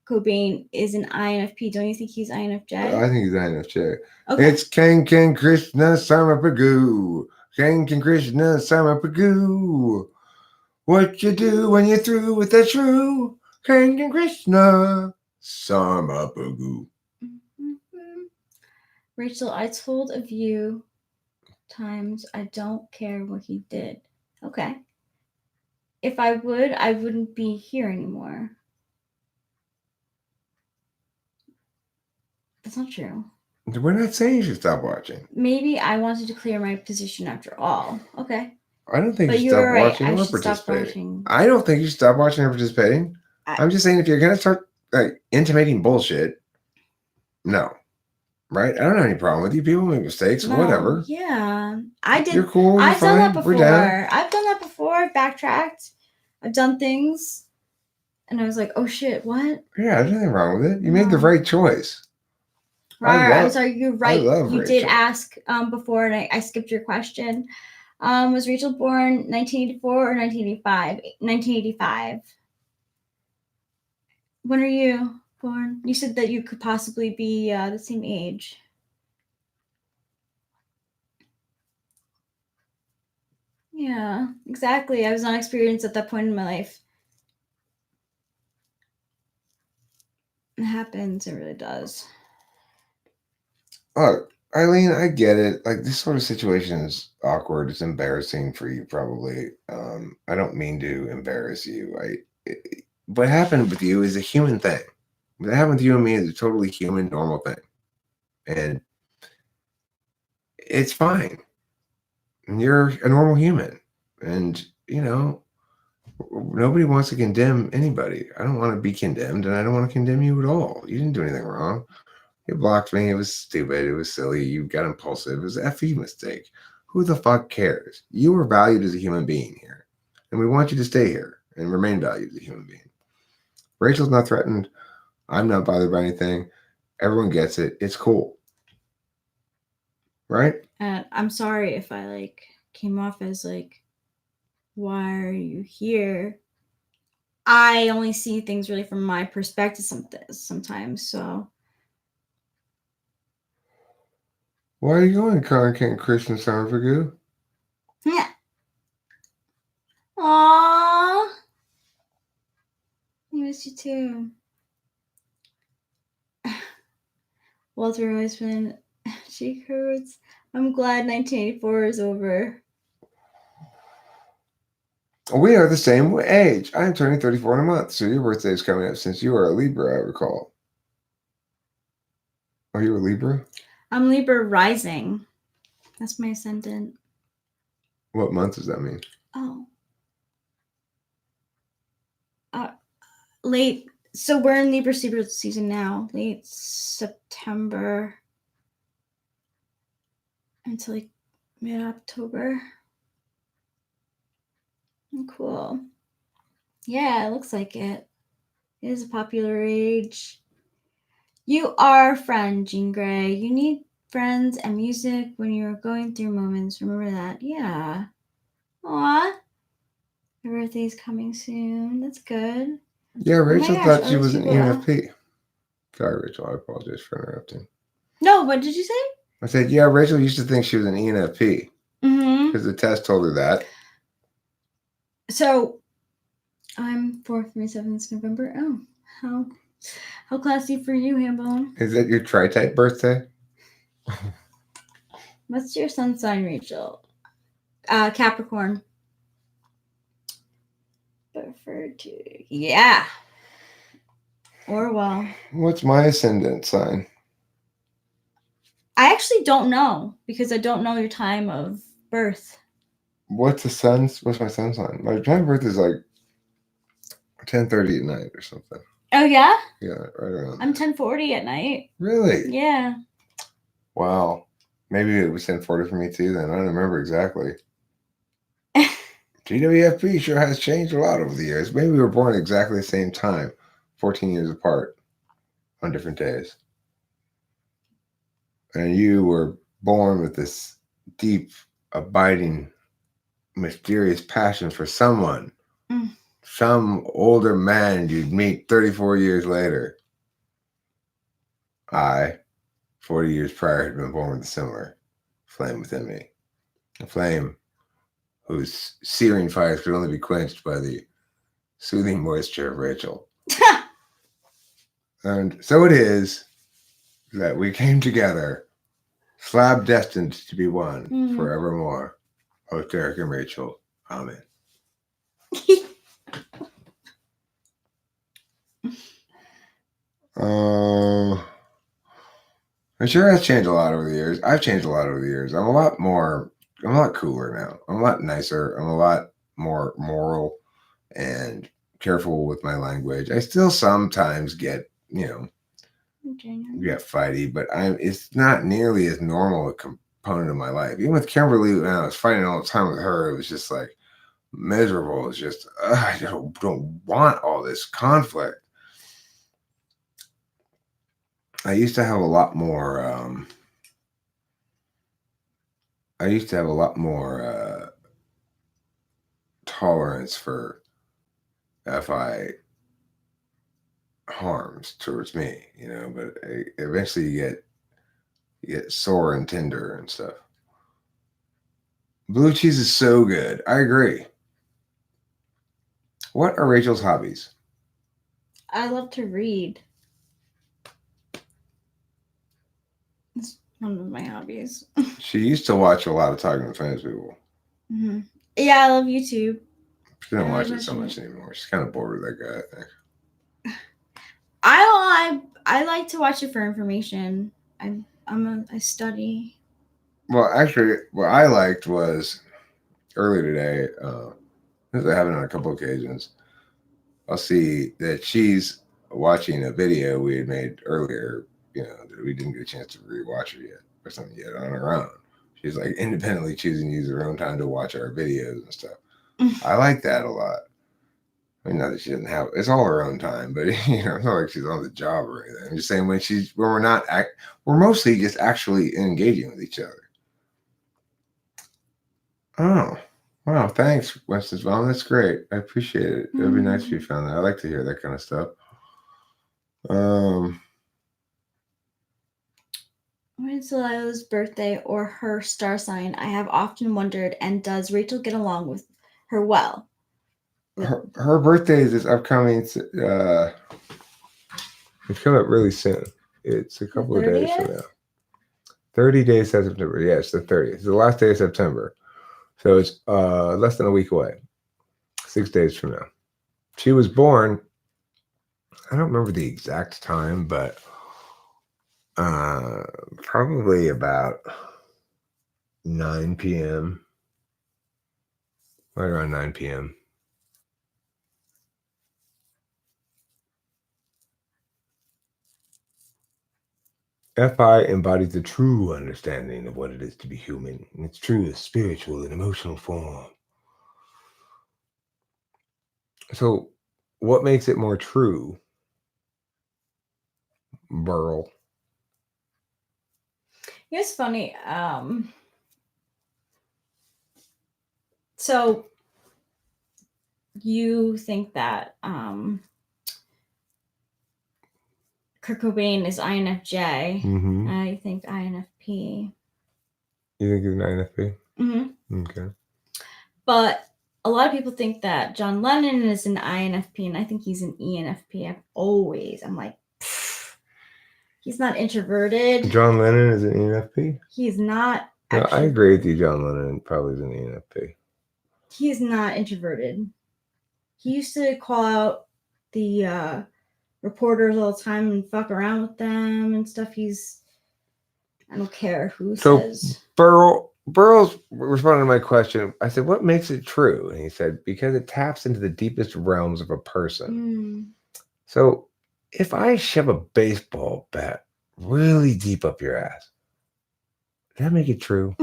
Cobain is an INFP. Don't you think he's INFJ? I think he's INFJ. Okay. It's King Krishna Samapagu. King Krishna Samapagu. What you do when you're through with that shrew? King Krishna Samapagu. Rachel, I told a few times I don't care what he did. Okay. If I would, I wouldn't be here anymore. That's not true. We're not saying you should stop watching. Maybe I wanted to clear my position after all. Okay. I don't think you should stop watching or participating. I don't think you should stop watching or participating. I'm just saying if you're going to start like intimating bullshit, no. Right? I don't have any problem with you. People make mistakes, whatever. Yeah. I did. You're cool. I've done that before. I've done that before. I've backtracked. I've done things. And I was like, oh shit, what? Yeah, there's nothing wrong with it. You made the right choice. Right. I'm sorry, you're right. You did ask before, and I skipped your question. Was Rachel born 1984 or 1985? 1985. When are you born? You said that you could possibly be the same age. Yeah, exactly. I was not experienced at that point in my life. It happens. It really does. Look, Eileen, I get it. Like, this sort of situation is awkward. It's embarrassing for you, probably. I don't mean to embarrass you. What happened with you is a human thing. What happened to you and me is a totally human, normal thing. And it's fine. And you're a normal human. And, you know, nobody wants to condemn anybody. I don't want to be condemned, and I don't want to condemn you at all. You didn't do anything wrong. You blocked me. It was stupid. It was silly. You got impulsive. It was an FE mistake. Who the fuck cares? You are valued as a human being here. And we want you to stay here and remain valued as a human being. Rachel's not threatened. I'm not bothered by anything. Everyone gets it. It's cool. Right? I'm sorry if I like came off as like, why are you here? I only see things really from my perspective sometimes, so. Why are you going to Content Christian Summer for Goo? Yeah. Aww. I miss you too. Walter Weissman, cheek hurts. I'm glad 1984 is over. We are the same age. I am turning 34 in a month, so your birthday is coming up since you are a Libra, I recall. Are you a Libra? I'm Libra rising. That's my ascendant. What month does that mean? Oh. Late. So we're in Libra season now. Late September until like mid-October. Cool. Yeah, it looks like it. It is a popular age. You are a friend, Jean Grey. You need friends and music when you're going through moments. Remember that. Yeah. Aw. Your birthday's coming soon. That's good. Yeah, Rachel thought she was an Otuba. ENFP. Sorry, Rachel. I apologize for interrupting. No, what did you say? I said, yeah, Rachel used to think she was an ENFP. Because the test told her that. So, I'm 4/27 November. Oh, how classy for you, Hambone. Is that your tri-type birthday? What's your sun sign, Rachel? Capricorn. Referred to. Yeah. Orwell. What's my ascendant sign? I actually don't know because I don't know your time of birth. What's my sun sign? My time of birth is like 10:30 at night or something. Oh yeah? Yeah, right around. I'm 10:40 at night. Really? Yeah. Wow. Maybe it was 10:40 for me too then. I don't remember exactly. GWFP sure has changed a lot over the years. Maybe we were born at exactly the same time, 14 years apart on different days. And you were born with this deep, abiding, mysterious passion for someone. Some older man you'd meet 34 years later. I, 40 years prior, had been born with a similar flame within me. A flame whose searing fires could only be quenched by the soothing moisture of Rachel. And so it is that we came together, slab destined to be one forevermore. Esoteric and Rachel. Amen. It sure has changed a lot over the years. I've changed a lot over the years. I'm a lot cooler now. I'm a lot nicer. I'm a lot more moral and careful with my language. I still sometimes get, fighty, but it's not nearly as normal a component of my life. Even with Kimberly, when I was fighting all the time with her, it was just like miserable. It's just, I don't want all this conflict. I used to have a lot more tolerance for FI harms towards me, but eventually you get sore and tender and stuff. Blue cheese is so good. I agree. What are Rachel's hobbies? I love to read. It's one of my hobbies. She used to watch a lot of Talking to Famous People. Mm-hmm. Yeah, I love YouTube. She don't watch it so much anymore. She's kind of bored with that guy, I think. I like to watch it for information. I study. Well, actually, what I liked was earlier today. This happened on a couple occasions. I'll see that she's watching a video we had made earlier that we didn't get a chance to rewatch her yet or something yet on her own. She's like independently choosing to use her own time to watch our videos and stuff. I like that a lot. I mean, not that she doesn't have, it's all her own time, but it's not like she's on the job or anything. I'm just saying when we're mostly just actually engaging with each other. Oh, wow. Thanks, Winston's mom. That's great. I appreciate it. It'd be nice if you found that. I like to hear that kind of stuff. When is Delilah's birthday or her star sign? I have often wondered, and does Rachel get along with her well? Her birthday is upcoming. It's coming up really soon. It's a couple of days from now. 30 days of September. Yeah, it's the 30th. It's the last day of September. So it's less than a week away. 6 days from now. She was born, I don't remember the exact time, but probably about 9 p.m. Right around 9 p.m. FI embodies the true understanding of what it is to be human in its truest spiritual and emotional form. So, what makes it more true, Burl? It's funny. So you think that Kurt Cobain is INFJ. Mm-hmm. I think INFP. You think he's an INFP? Mm-hmm. Okay. But a lot of people think that John Lennon is an INFP, and I think he's an ENFP. I'm like, he's not introverted. John Lennon is an ENFP? He's not. No, I agree with you. John Lennon probably is an ENFP. He's not introverted. He used to call out the reporters all the time and fuck around with them and stuff. I don't care who says. Burl's responding to my question. I said, what makes it true? And he said, because it taps into the deepest realms of a person. So if I shove a baseball bat really deep up your ass, does that make it true?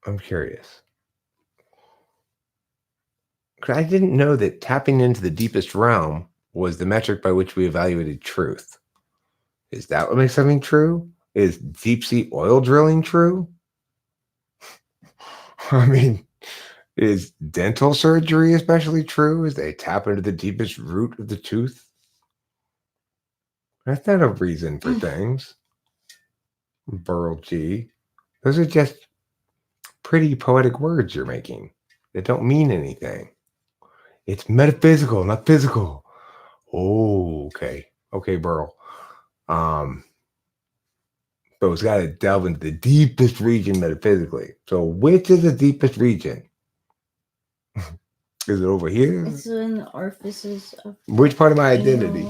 I'm curious. Because I didn't know that tapping into the deepest realm was the metric by which we evaluated truth. Is that what makes something true? Is deep sea oil drilling true? I mean, is dental surgery especially true as they tap into the deepest root of the tooth? That's not a reason for things. Burl G. Those are just pretty poetic words you're making that don't mean anything. It's metaphysical, not physical. Oh, okay. Okay, Burl. So it's got to delve into the deepest region metaphysically. So which is the deepest region? Is it over here? It's in the orifices of which part of my identity?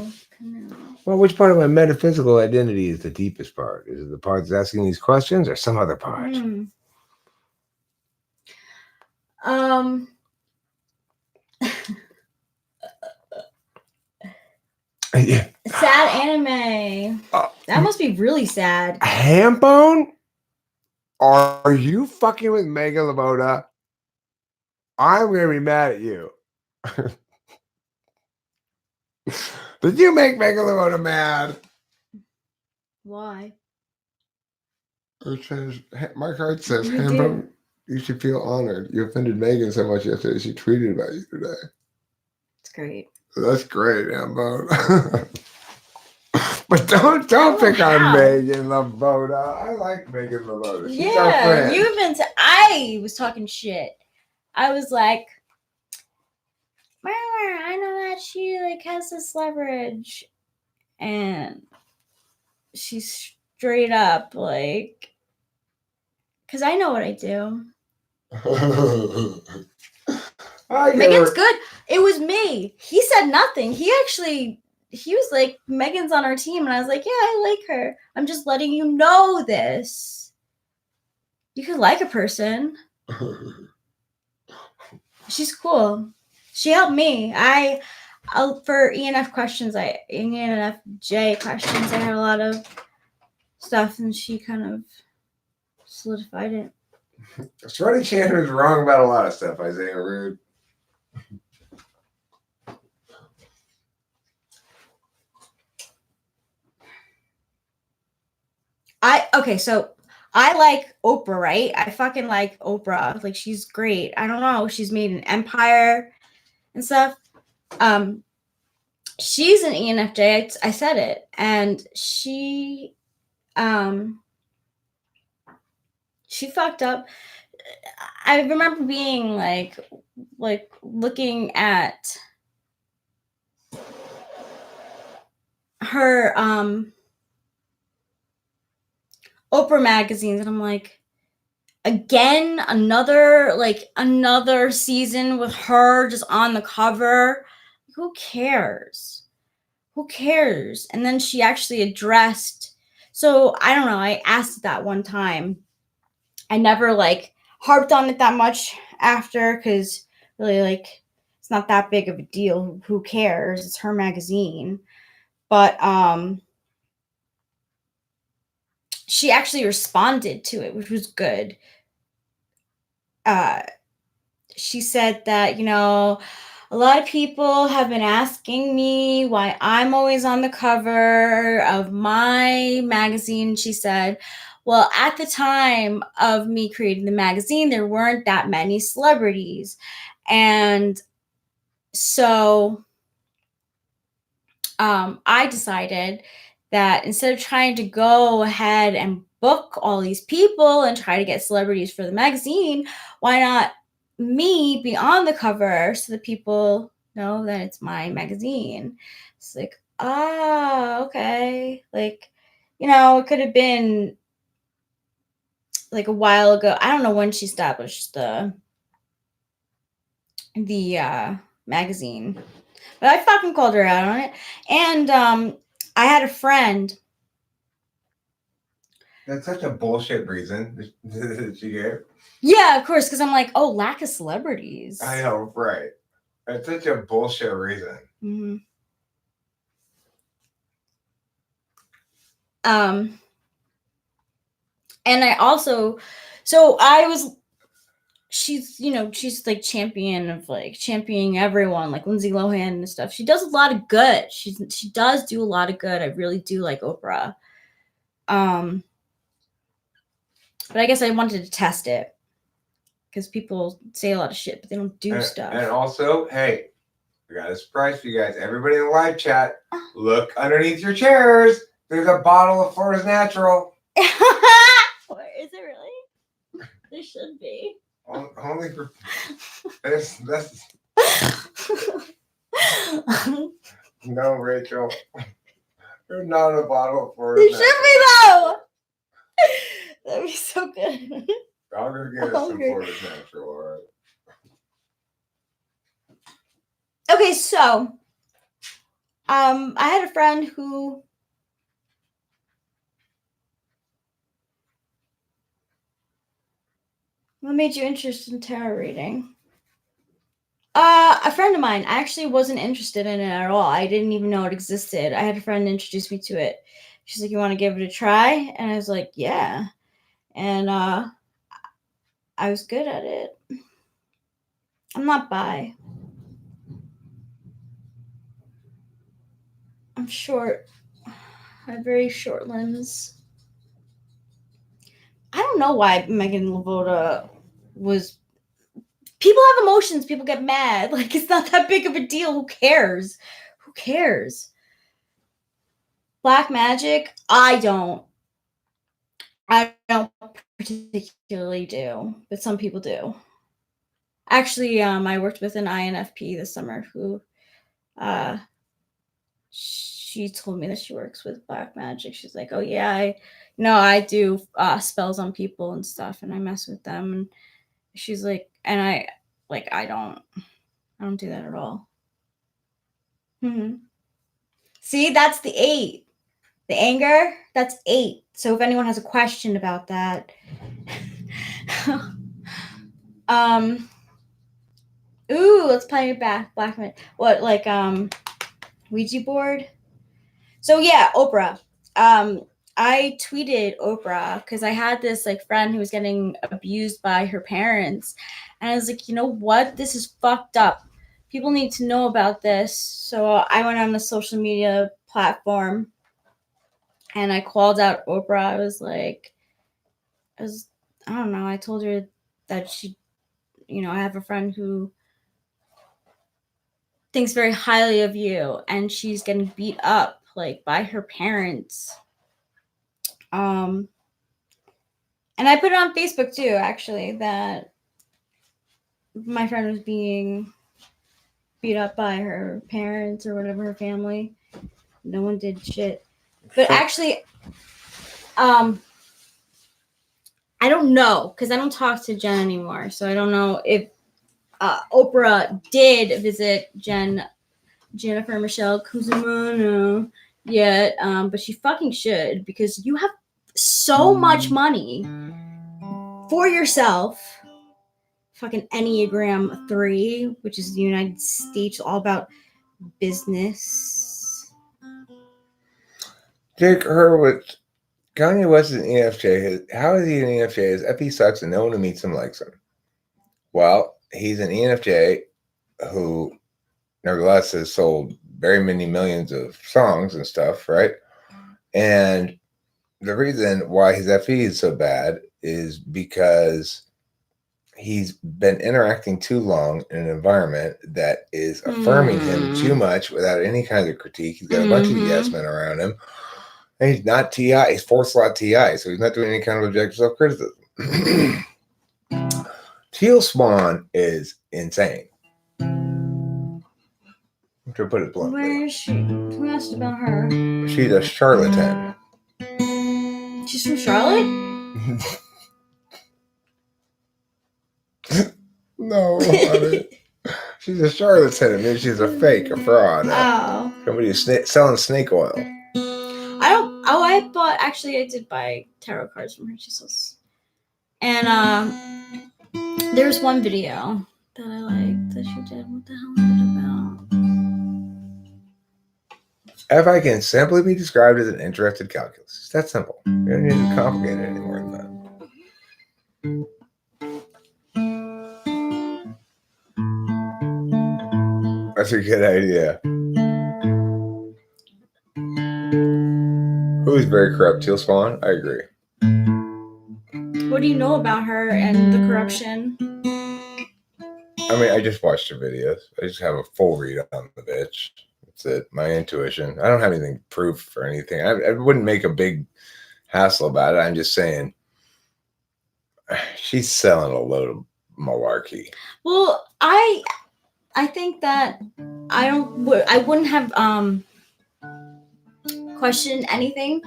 Well, which part of my metaphysical identity is the deepest part? Is it the part that's asking these questions or some other part? Yeah. Sad anime. That must be really sad. Hambone? Are you fucking with Mega Lamoda? I'm gonna be mad at you. Did you make Mega Lamoda mad? Why? It says, my card says, Hambone, you should feel honored. You offended Megan so much yesterday. She tweeted about you today. It's great. That's great, Hambone. But don't pick on Megan Lamoda. I like Megan Lamoda. She's our friend. I was talking shit. I was like, I know that she has this leverage, and she's straight up because I know what I do. Megan's good. It was me. He said nothing. He was like, Megan's on our team. And I was like, yeah, I like her. I'm just letting you know this. You could like a person. She's cool. She helped me. for ENFJ questions, I had a lot of stuff, and she kind of solidified it. Shorty Chandler is wrong about a lot of stuff, Isaiah Rude. So I like Oprah, right? I fucking like Oprah. Like, she's great. I don't know. She's made an empire and stuff. She's an ENFJ. I said it. And she fucked up. I remember being like looking at her Oprah magazines, and I'm like, again, another season with her just on the cover. Who cares? And then she actually addressed. So I don't know. I asked that one time. I never harped on it that much after, because really it's not that big of a deal. Who cares? It's her magazine. But she actually responded to it, which was good. She said that, a lot of people have been asking me why I'm always on the cover of my magazine. She said, well, at the time of me creating the magazine, there weren't that many celebrities. And so I decided that instead of trying to go ahead and book all these people and try to get celebrities for the magazine, why not me be on the cover so that people know that it's my magazine? It's like, okay. It could have been a while ago. I don't know when she established the magazine, but I fucking called her out on it. And I had a friend. That's such a bullshit reason that she gave. Yeah, of course, because I'm like, lack of celebrities. I know, right. That's such a bullshit reason. Mm-hmm. And I also, she's championing everyone, like Lindsay Lohan and stuff. She does a lot of good. She does do a lot of good. I really do like Oprah. But I guess I wanted to test it, because people say a lot of shit, but they don't do stuff. And also, hey, we got a surprise for you guys. Everybody in the live chat, look underneath your chairs. There's a bottle of Florida's Natural. Is it really? There should be. Only for that's no, Rachel. There's not a bottle of Florida's Natural. There should be, though. That'd be so good. I'm gonna get us some Florida's Natural, all right. Okay, so I had a friend who what made you interested in tarot reading? A friend of mine. I actually wasn't interested in it at all. I didn't even know it existed. I had a friend introduce me to it. She's like, you want to give it a try? And I was like, yeah. And I was good at it. I'm not bi. I'm short. I have very short limbs. I don't know why Megan Lavoda was... People have emotions. People get mad. It's not that big of a deal. Who cares? Black magic? I don't particularly do, but some people do. Actually, I worked with an INFP this summer who she told me that she works with black magic. She's like, oh yeah, I do spells on people and stuff, and I mess with them. And she's like, and I don't do that at all. Mm-hmm. See, that's the 8. The anger, that's 8. So if anyone has a question about that, Ooh, let's play Black Man. What, like, Ouija board? So yeah, Oprah. I tweeted Oprah because I had this like friend who was getting abused by her parents, and I was like, you know what? This is fucked up. People need to know about this. So I went on a social media platform and I called out Oprah. I was like, I don't know. I told her that I have a friend who thinks very highly of you, and she's getting beat up like by her parents. Um, And I put it on Facebook too, actually, that my friend was being beat up by her parents or whatever, her family. No one did shit. But actually, I don't know, because I don't talk to Jen anymore. So I don't know if Oprah did visit Jennifer Michelle Cusimano yet, but she fucking should, because you have so much money for yourself. Fucking Enneagram 3, which is the United States, all about business. Dick Hurwitz, Kanye West is an ENFJ. How is he an ENFJ? His FE sucks and no one who meets him likes him. Well, he's an ENFJ who, nevertheless, has sold very many millions of songs and stuff, right? And the reason why his FE is so bad is because he's been interacting too long in an environment that is affirming him too much without any kind of critique. He's got a bunch of yes men around him. And he's not TI. He's 4th slot TI, so he's not doing any kind of objective self-criticism. Teal Swan is insane. To put it bluntly. Where is she? Who asked about her? She's a charlatan. She's from Charlotte? No, honey. She's a charlatan. I mean, she's a fake, a fraud. Oh. Somebody who's selling snake oil. I did buy tarot cards from her. She sells. And there's one video that I liked that she did. What the hell is it about? If I can simply be described as an interested calculus. It's that simple. You don't need to complicate it any more than that. That's a good idea. Who is very corrupt? Teal Swan? I agree. What do you know about her and the corruption? I mean, I just watched her videos. I just have a full read on the bitch. That's it. My intuition. I don't have anything proof or anything. I wouldn't make a big hassle about it. I'm just saying she's selling a load of malarkey. Well, I think that I wouldn't have questioned anything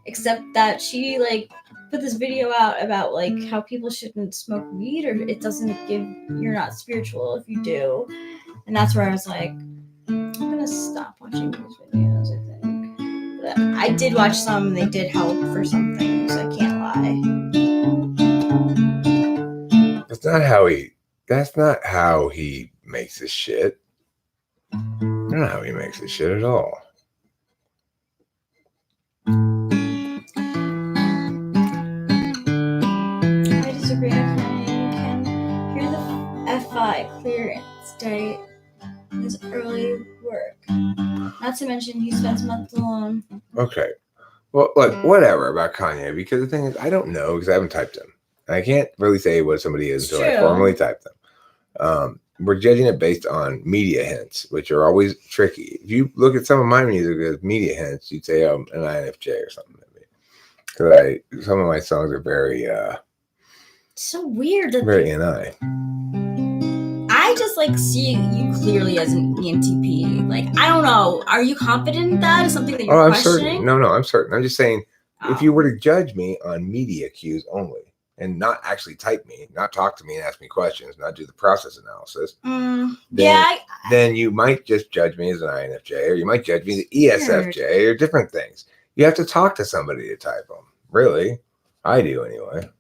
except that she like put this video out about like how people shouldn't smoke weed, or it doesn't you're not spiritual if you do. And that's where I was like, I'm gonna stop watching these videos, I think. But I did watch some and they did help for some things, I can't lie. That's not how he makes his shit. That's not how he makes his shit at all. I disagree. I can hear the F5 clear and stay his early work. Not to mention he spends months alone. Okay. Well, look, whatever about Kanye, because the thing is, I don't know because I haven't typed him. I can't really say what somebody is until I formally type them. We're judging it based on media hints, which are always tricky. If you look at some of my music as media hints, you'd say I'm an INFJ or something. Because some of my songs are very so weird. Very NI. I just like see you clearly as an ENTP. Like, I don't know. Are you confident in that? Is something that you're questioning? Certain. No, I'm certain. I'm just saying, if you were to judge me on media cues only and not actually type me, not talk to me and ask me questions, not do the process analysis, then you might just judge me as an INFJ, or you might judge me as ESFJ, or different things. You have to talk to somebody to type them. Really? I do anyway.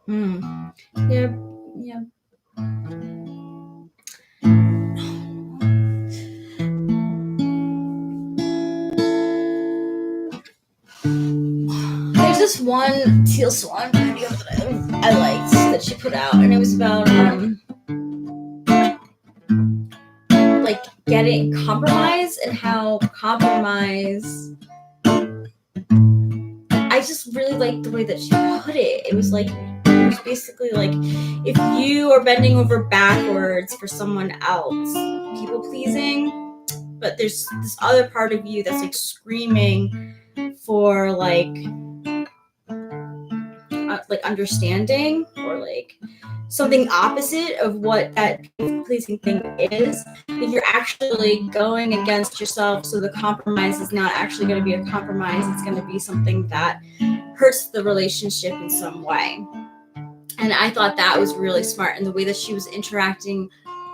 Yeah. Yeah. There's this one Teal Swan video that I liked that she put out, and it was about like getting compromise and how compromise. I just really liked the way that she put it. It was basically like if you are bending over backwards for someone else, people pleasing, but there's this other part of you that's like screaming for like understanding or like something opposite of what that pleasing thing is, that you're actually going against yourself. So the compromise is not actually going to be a compromise. It's going to be something that hurts the relationship in some way. And I thought that was really smart. And the way that she was interacting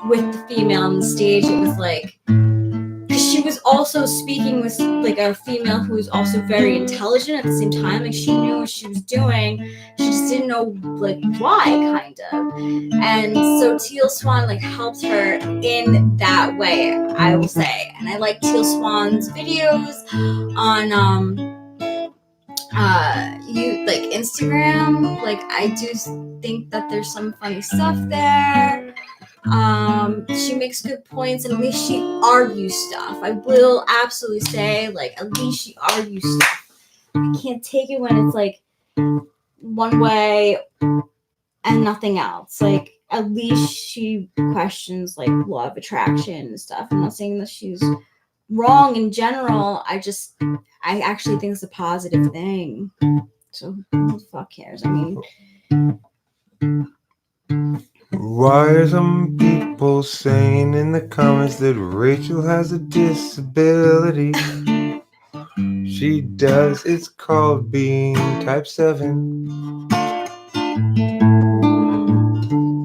with the female on the stage, it was like, because she was also speaking with like a female who was also very intelligent at the same time. Like she knew what she was doing. She just didn't know like why, kind of. And so Teal Swan like helped her in that way, I will say. And I like Teal Swan's videos on you like Instagram. Like I do think that there's some funny stuff there. She makes good points, and at least she argues stuff. I will absolutely say, like, at least she argues stuff. I can't take it when it's like one way and nothing else. Like, at least she questions like law of attraction and stuff. I'm not saying that she's wrong in general. I actually think it's a positive thing. So who the fuck cares? I mean, why are some people saying in the comments that Rachel has a disability? She does. It's called being type 7.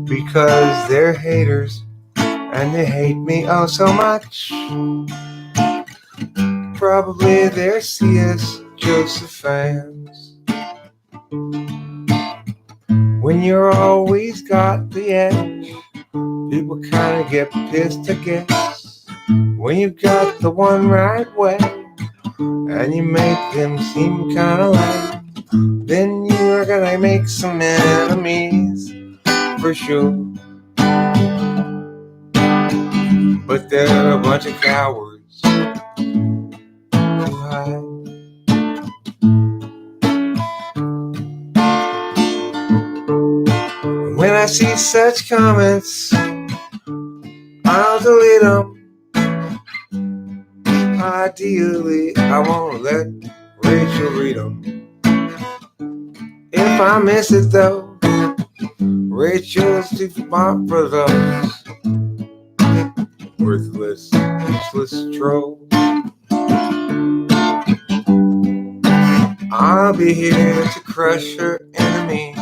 Because they're haters and they hate me oh so much. Probably they're C.S. Joseph fans. When you're always got the edge, people kind of get pissed, I guess. When you got the one right way and you make them seem kind of lame, then you're gonna make some enemies for sure. But they're a bunch of cowards who hide. When I see such comments, I'll delete them. Ideally, I won't let Rachel read them. If I miss it though, Rachel's too smart for those worthless, useless trolls. I'll be here to crush her enemies,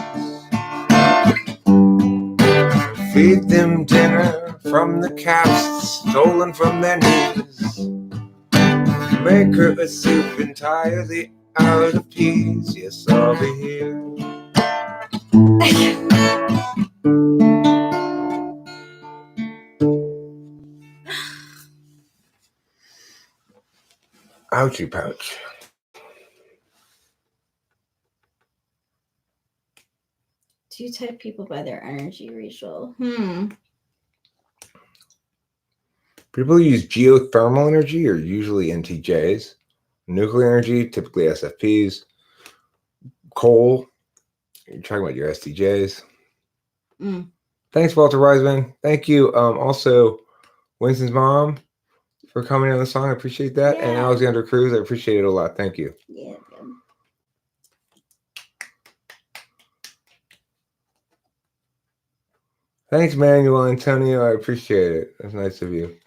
feed them dinner from the caps stolen from their knees, make her a soup entirely out of peas. Yes, I'll be here. Ouchie pouch. do you type people by their energy, Rachel? People who use geothermal energy are usually NTJs. Nuclear energy, typically SFPs. Coal, you're talking about your STJs. Thanks, Walter Wiseman. Thank you. Also, Winston's mom for coming on the song. I appreciate that. Yeah. And Alexander Cruz, I appreciate it a lot. Thank you. Yeah. Thanks, Manuel Antonio. I appreciate it. That's nice of you.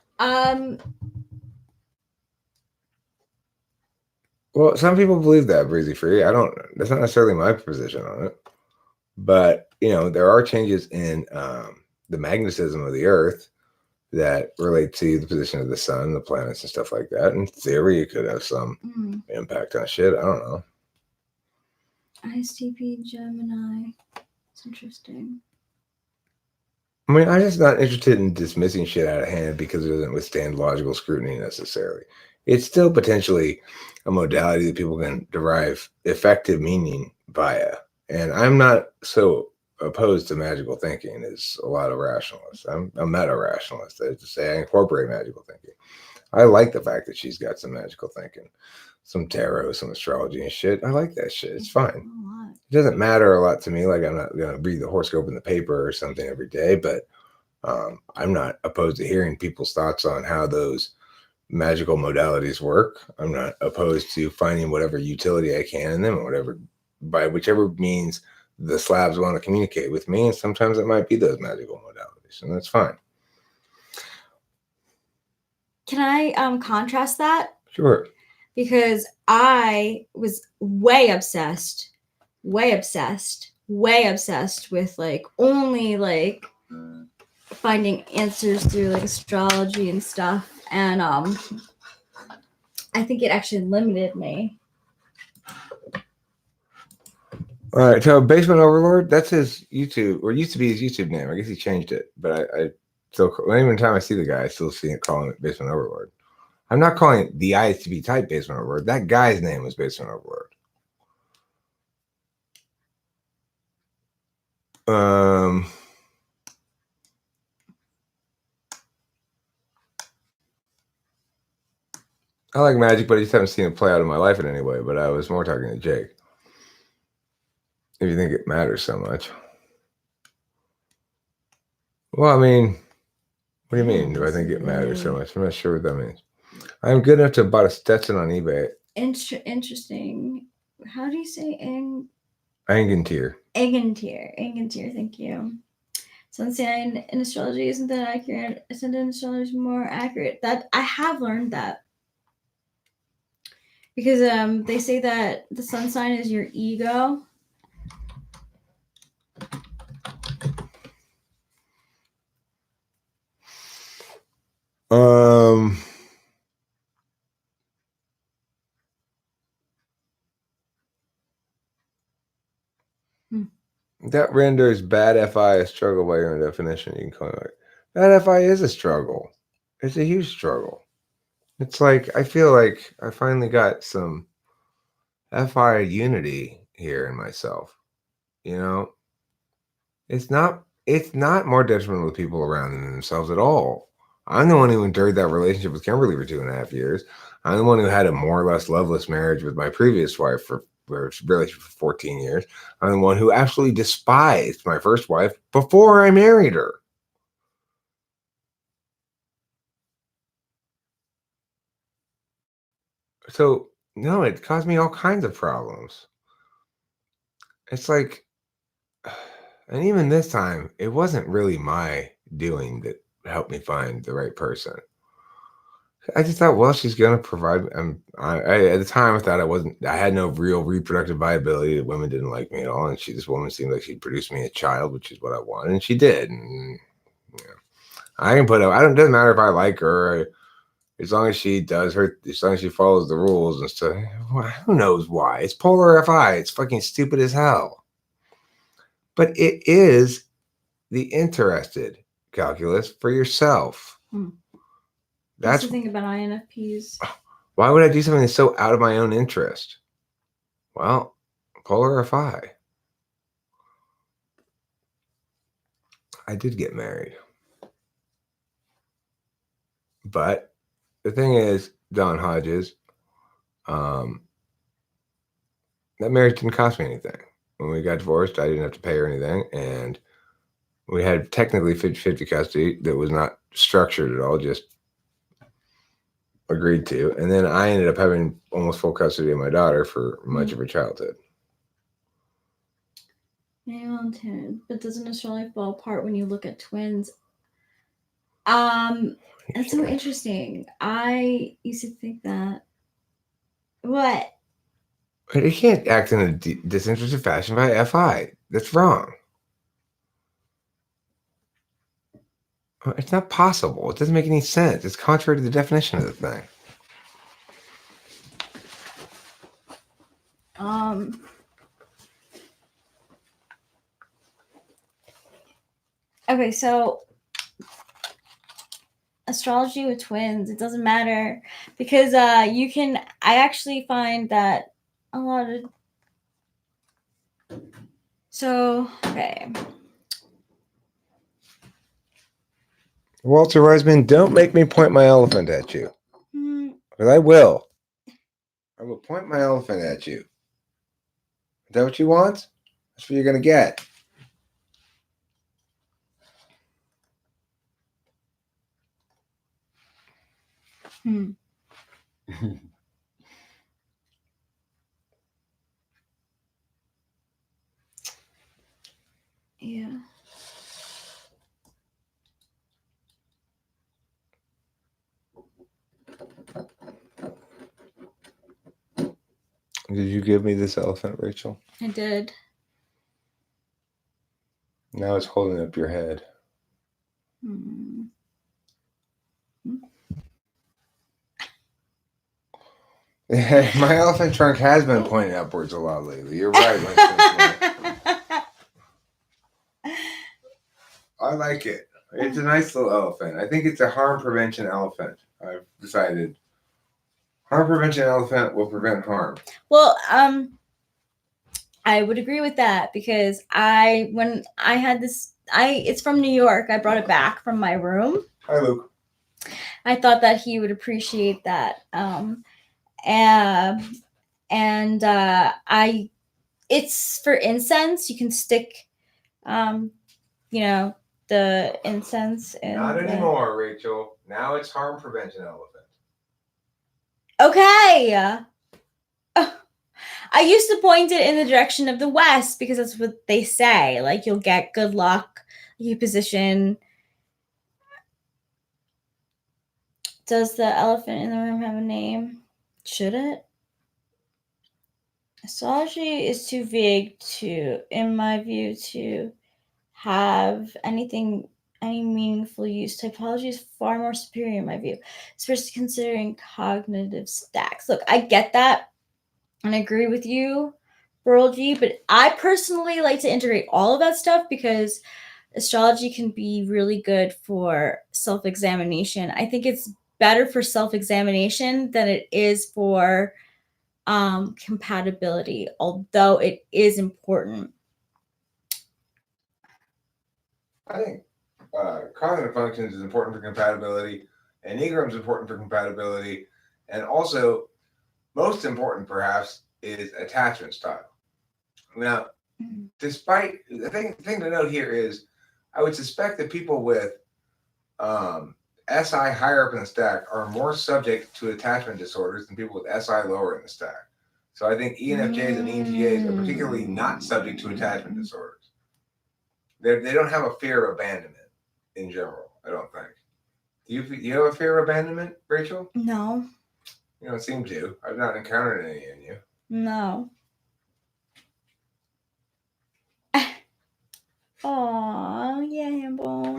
Well, some people believe that Breezy Free. I don't. That's not necessarily my position on it. But there are changes in the magnetism of the Earth that relate to the position of the sun, the planets, and stuff like that. In theory, it could have some impact on shit. I don't know. ISTP Gemini. It's interesting. I mean, I'm just not interested in dismissing shit out of hand because it doesn't withstand logical scrutiny necessarily. It's still potentially a modality that people can derive effective meaning via. And I'm not so opposed to magical thinking as a lot of rationalists. I'm a meta-rationalist. That is to say, I incorporate magical thinking. I like the fact that she's got some magical thinking, some tarot, some astrology and shit. I like that shit. It's fine. It doesn't matter a lot to me. Like, I'm not going to read the horoscope in the paper or something every day, but I'm not opposed to hearing people's thoughts on how those magical modalities work. I'm not opposed to finding whatever utility I can in them, or by whichever means the slabs want to communicate with me. And sometimes it might be those magical modalities, and that's fine. Can I contrast that? Sure. Because I was way obsessed with like only like finding answers through like astrology and stuff, and I think it actually limited me. All right, so Basement Overlord, that's his YouTube, or used to be his YouTube name. I guess he changed it, but I still, every time I see the guy, I still see it calling it Basement Overlord. I'm not calling it the ISTP type Basement Overlord. That guy's name was Basement Overlord. I like magic, but I just haven't seen it play out in my life in any way. But I was more talking to Jake. If you think it matters so much. Well, I mean, what do you mean? Do I think it matters so much? I'm not sure what that means. I'm good enough to buy a Stetson on eBay. Interesting. How do you say Angentier? Angentier, thank you. Sun sign in astrology isn't that accurate. Ascendant astrology is more accurate. That I have learned that. Because they say that the sun sign is your ego. That renders bad FI a struggle by your own definition. You can call it bad FI is a struggle. It's a huge struggle. It's like, I feel like I finally got some FI unity here in myself. You know, it's not more detrimental to people around than themselves at all. I'm the one who endured that relationship with Kimberly for 2.5 years. I'm the one who had a more or less loveless marriage with my previous wife for really for 14 years. I'm the one who absolutely despised my first wife before I married her. So, no, it caused me all kinds of problems. It's like, and even this time, it wasn't really my doing that helped me find the right person. I just thought, well, she's gonna provide. At the time, I thought I had no real reproductive viability. That women didn't like me at all, and this woman seemed like she'd produce me a child, which is what I wanted, and she did. And I can put up. I don't. Doesn't matter if I like her, as long as she does her, as long as she follows the rules and stuff. Well, who knows why? It's polar FI. It's fucking stupid as hell. But it is the interested calculus for yourself. That's the thing about INFPs. Why would I do something that's so out of my own interest? Well, polar FI. I did get married. But the thing is, Don Hodges, that marriage didn't cost me anything. When we got divorced, I didn't have to pay her anything. And we had technically 50-50 custody that was not structured at all, just agreed to. And then I ended up having almost full custody of my daughter for much of her childhood. But doesn't astrology fall apart when you look at twins? That's so interesting. I used to think that. What? You can't act in a disinterested fashion by FI. That's wrong. It's not possible. It doesn't make any sense. It's contrary to the definition of the thing. Okay, so astrology with twins, it doesn't matter because you can. I actually find that a lot of. So okay. Walter Weisman, don't make me point my elephant at you. But I will. I will point my elephant at you. Is that what you want? That's what you're going to get. Yeah. Did you give me this elephant, Rachel? I did. Now it's holding up your head. My elephant trunk has been pointing upwards a lot lately. You're right, Winston. I like it. It's a nice little elephant. I think it's a harm prevention elephant. I've decided harm prevention elephant will prevent harm. Well, I would agree with that because when I had this, it's from New York. I brought it back from my room. Hi, Luke. I thought that he would appreciate that. It's for incense. You can stick, the incense in. Not anymore, Rachel. Now it's harm prevention elephant. Okay. I used to point it in the direction of the west because that's what they say. Like you'll get good luck. You position. Does the elephant in the room have a name? Should it? Astrology is too vague in my view, to have any meaningful use. Typology is far more superior in my view, especially considering cognitive stacks. Look, I get that and I agree with you, Burl G, but I personally like to integrate all of that stuff because astrology can be really good for self-examination. I think it's better for self-examination than it is for compatibility, although it is important. I think cognitive functions is important for compatibility, Enneagram is important for compatibility, and also, most important perhaps, is attachment style. Now, despite the thing to note here is, I would suspect that people with SI higher up in the stack are more subject to attachment disorders than people with SI lower in the stack. So I think ENFJs and ENTJs are particularly not subject to attachment disorders. They don't have a fear of abandonment in general, I don't think. Do you have a fear of abandonment, Rachel? No. You don't seem to. I've not encountered any in you. No. Aw, yeah, Hamble.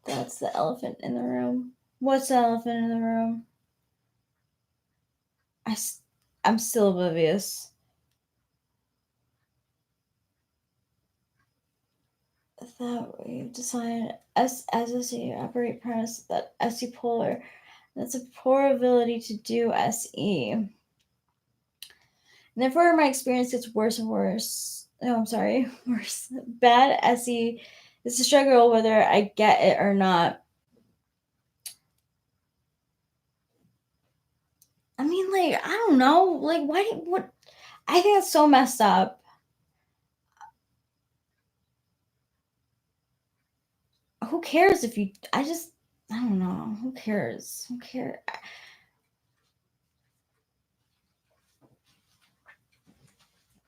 That's the elephant in the room. What's the elephant in the room? I'm still oblivious. That we've decided as SE operate premise that SE polar. That's a poor ability to do SE. And therefore, my experience gets worse and worse. Oh, I'm sorry, worse. Bad SE is a struggle whether I get it or not. I mean, like, I don't know. Like, what? I think that's so messed up. Who cares if you, I don't know. Who cares? Who cares?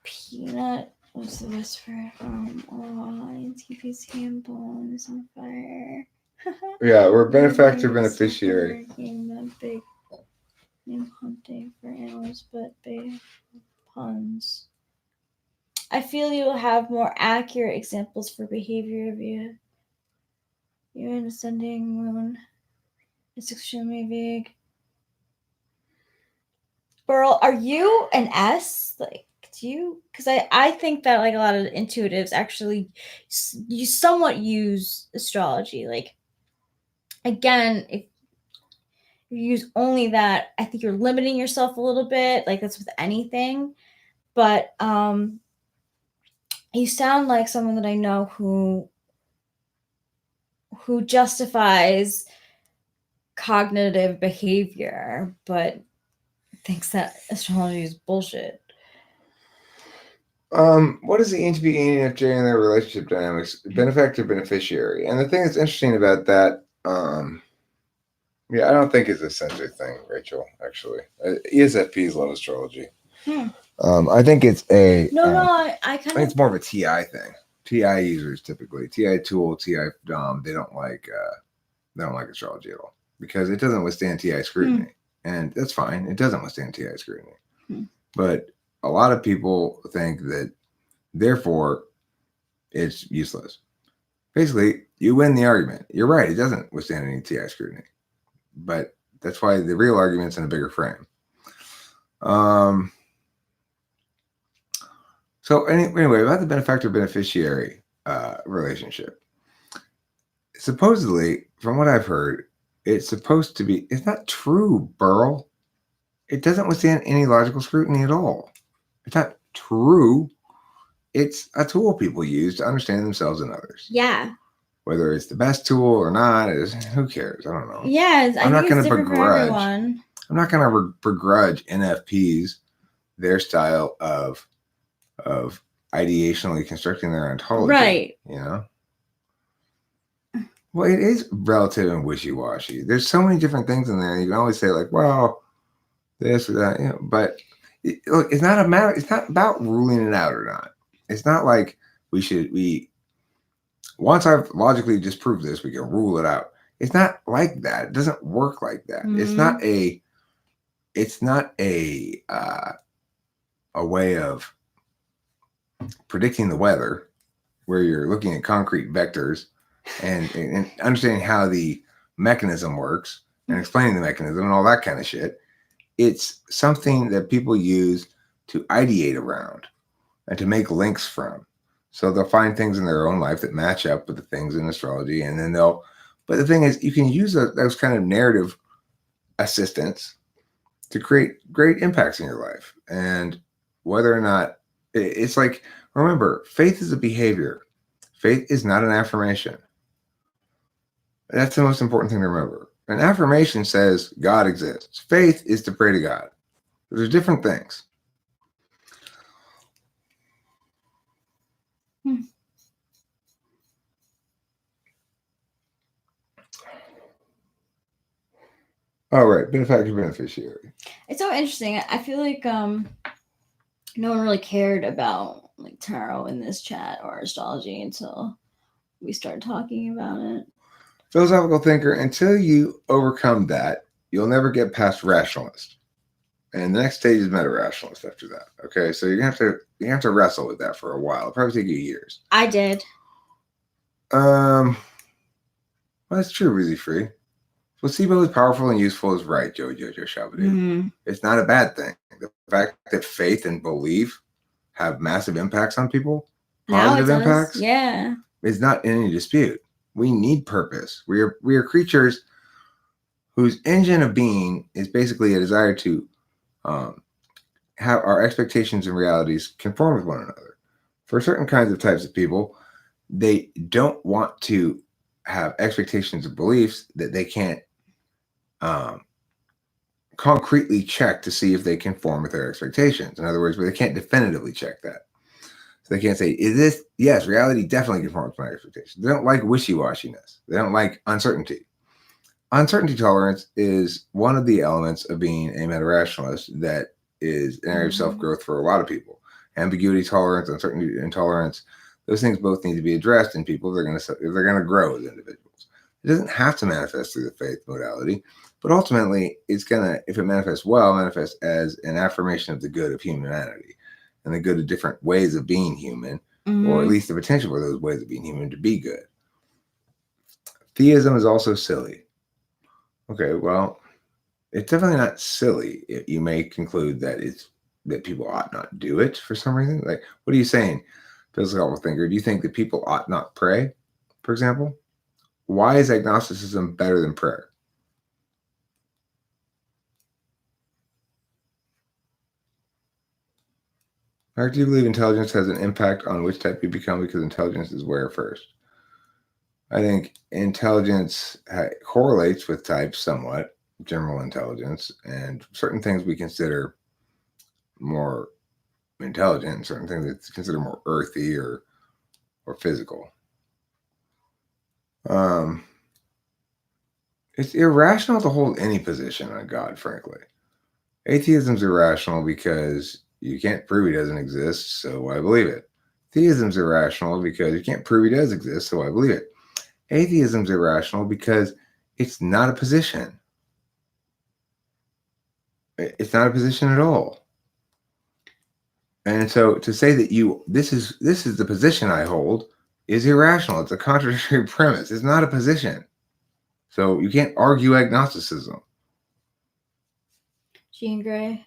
Peanut was the whisper from TP's hand bones on fire. Yeah, we're benefactor beneficiary. That big name hunting for animals, but big puns. I feel you'll have more accurate examples for behavior of you. You're an ascending moon. It's extremely vague. Burl, are you an S? Like, Do you? Because I think that like a lot of intuitives actually you somewhat use astrology. Like again, if you use only that, I think you're limiting yourself a little bit. Like that's with anything. But you sound like someone that I know who justifies cognitive behavior, but thinks that astrology is bullshit. What is the ENTP ENFJ and their relationship dynamics? Benefactor, beneficiary. And the thing that's interesting about that, yeah, I don't think it's a centric thing, Rachel, actually. ESFPs love astrology. I think it's a I think it's more of a TI thing. TI users typically, TI tool, TI Dom, they don't like astrology at all because it doesn't withstand TI scrutiny. And that's fine. It doesn't withstand TI scrutiny. But a lot of people think that therefore it's useless. Basically, you win the argument. You're right. It doesn't withstand any TI scrutiny. But that's why the real argument's in a bigger frame. So anyway, about the benefactor-beneficiary relationship. Supposedly, from what I've heard, it's supposed to be, it's not true, Burl. It doesn't withstand any logical scrutiny at all. It's not true. It's a tool people use to understand themselves and others. Yeah. Whether it's the best tool or not, who cares? I don't know. Yeah, I'm not going to begrudge. I'm not going to begrudge NFPs their style of ideationally constructing their ontology. Right. You know? Well, it is relative and wishy-washy. There's so many different things in there. You can always say like, well, this or that, you know, but look, it's not about ruling it out or not. It's not like once I've logically disproved this, we can rule it out. It's not like that. It doesn't work like that. It's not a way of predicting the weather where you're looking at concrete vectors and understanding how the mechanism works and explaining the mechanism and all that kind of shit. It's something that people use to ideate around and to make links from. So they'll find things in their own life that match up with the things in astrology. And then but the thing is, you can use those kind of narrative assistants to create great impacts in your life. And whether or not, it's like, remember, faith is a behavior. Faith is not an affirmation. That's the most important thing to remember. An affirmation says God exists. Faith is to pray to God. There's different things. All right, benefactor, beneficiary. It's so interesting. I feel like no one really cared about like tarot in this chat or astrology until we started talking about it. Philosophical thinker, until you overcome that, you'll never get past rationalist. And the next stage is meta-rationalist after that. Okay, so you have to wrestle with that for a while. It'll probably take you years. I did. Well, that's true, Rizzy Free. Placebo is powerful and useful is right, Jojo Shabadoo. It's not a bad thing. The fact that faith and belief have massive impacts on people, positive impacts, is not in any dispute. We need purpose. We are creatures whose engine of being is basically a desire to have our expectations and realities conform with one another. For certain kinds of types of people, they don't want to have expectations and beliefs that they can't concretely check to see if they conform with their expectations. In other words, where they can't definitively check that. So they can't say, yes, reality definitely conforms to my expectations. They don't like wishy-washiness. They don't like uncertainty. Uncertainty tolerance is one of the elements of being a meta-rationalist that is an area of self-growth for a lot of people. Ambiguity tolerance, uncertainty intolerance, those things both need to be addressed in people if they're going to grow as individuals. It doesn't have to manifest through the faith modality, but ultimately it's going to, if it manifests well, manifest as an affirmation of the good of humanity and the good of different ways of being human, or at least the potential for those ways of being human to be good. Theism is also silly. Okay, well, it's definitely not silly. You may conclude that it's that people ought not do it for some reason? Like, what are you saying, philosophical thinker? Do you think that people ought not pray, for example? Why is agnosticism better than prayer? Or do you believe intelligence has an impact on which type you become because intelligence is where first? I think intelligence correlates with type somewhat, general intelligence, and certain things we consider more intelligent, and certain things that's considered more earthy or physical. It's irrational to hold any position on God, frankly. Atheism's irrational because you can't prove he doesn't exist, so why believe it? Theism's irrational because you can't prove he does exist, so why believe it? Atheism's irrational because it's not a position. It's not a position at all. And so to say that this is the position I hold is irrational. It's a contradictory premise. It's not a position. So you can't argue agnosticism. Jean Grey,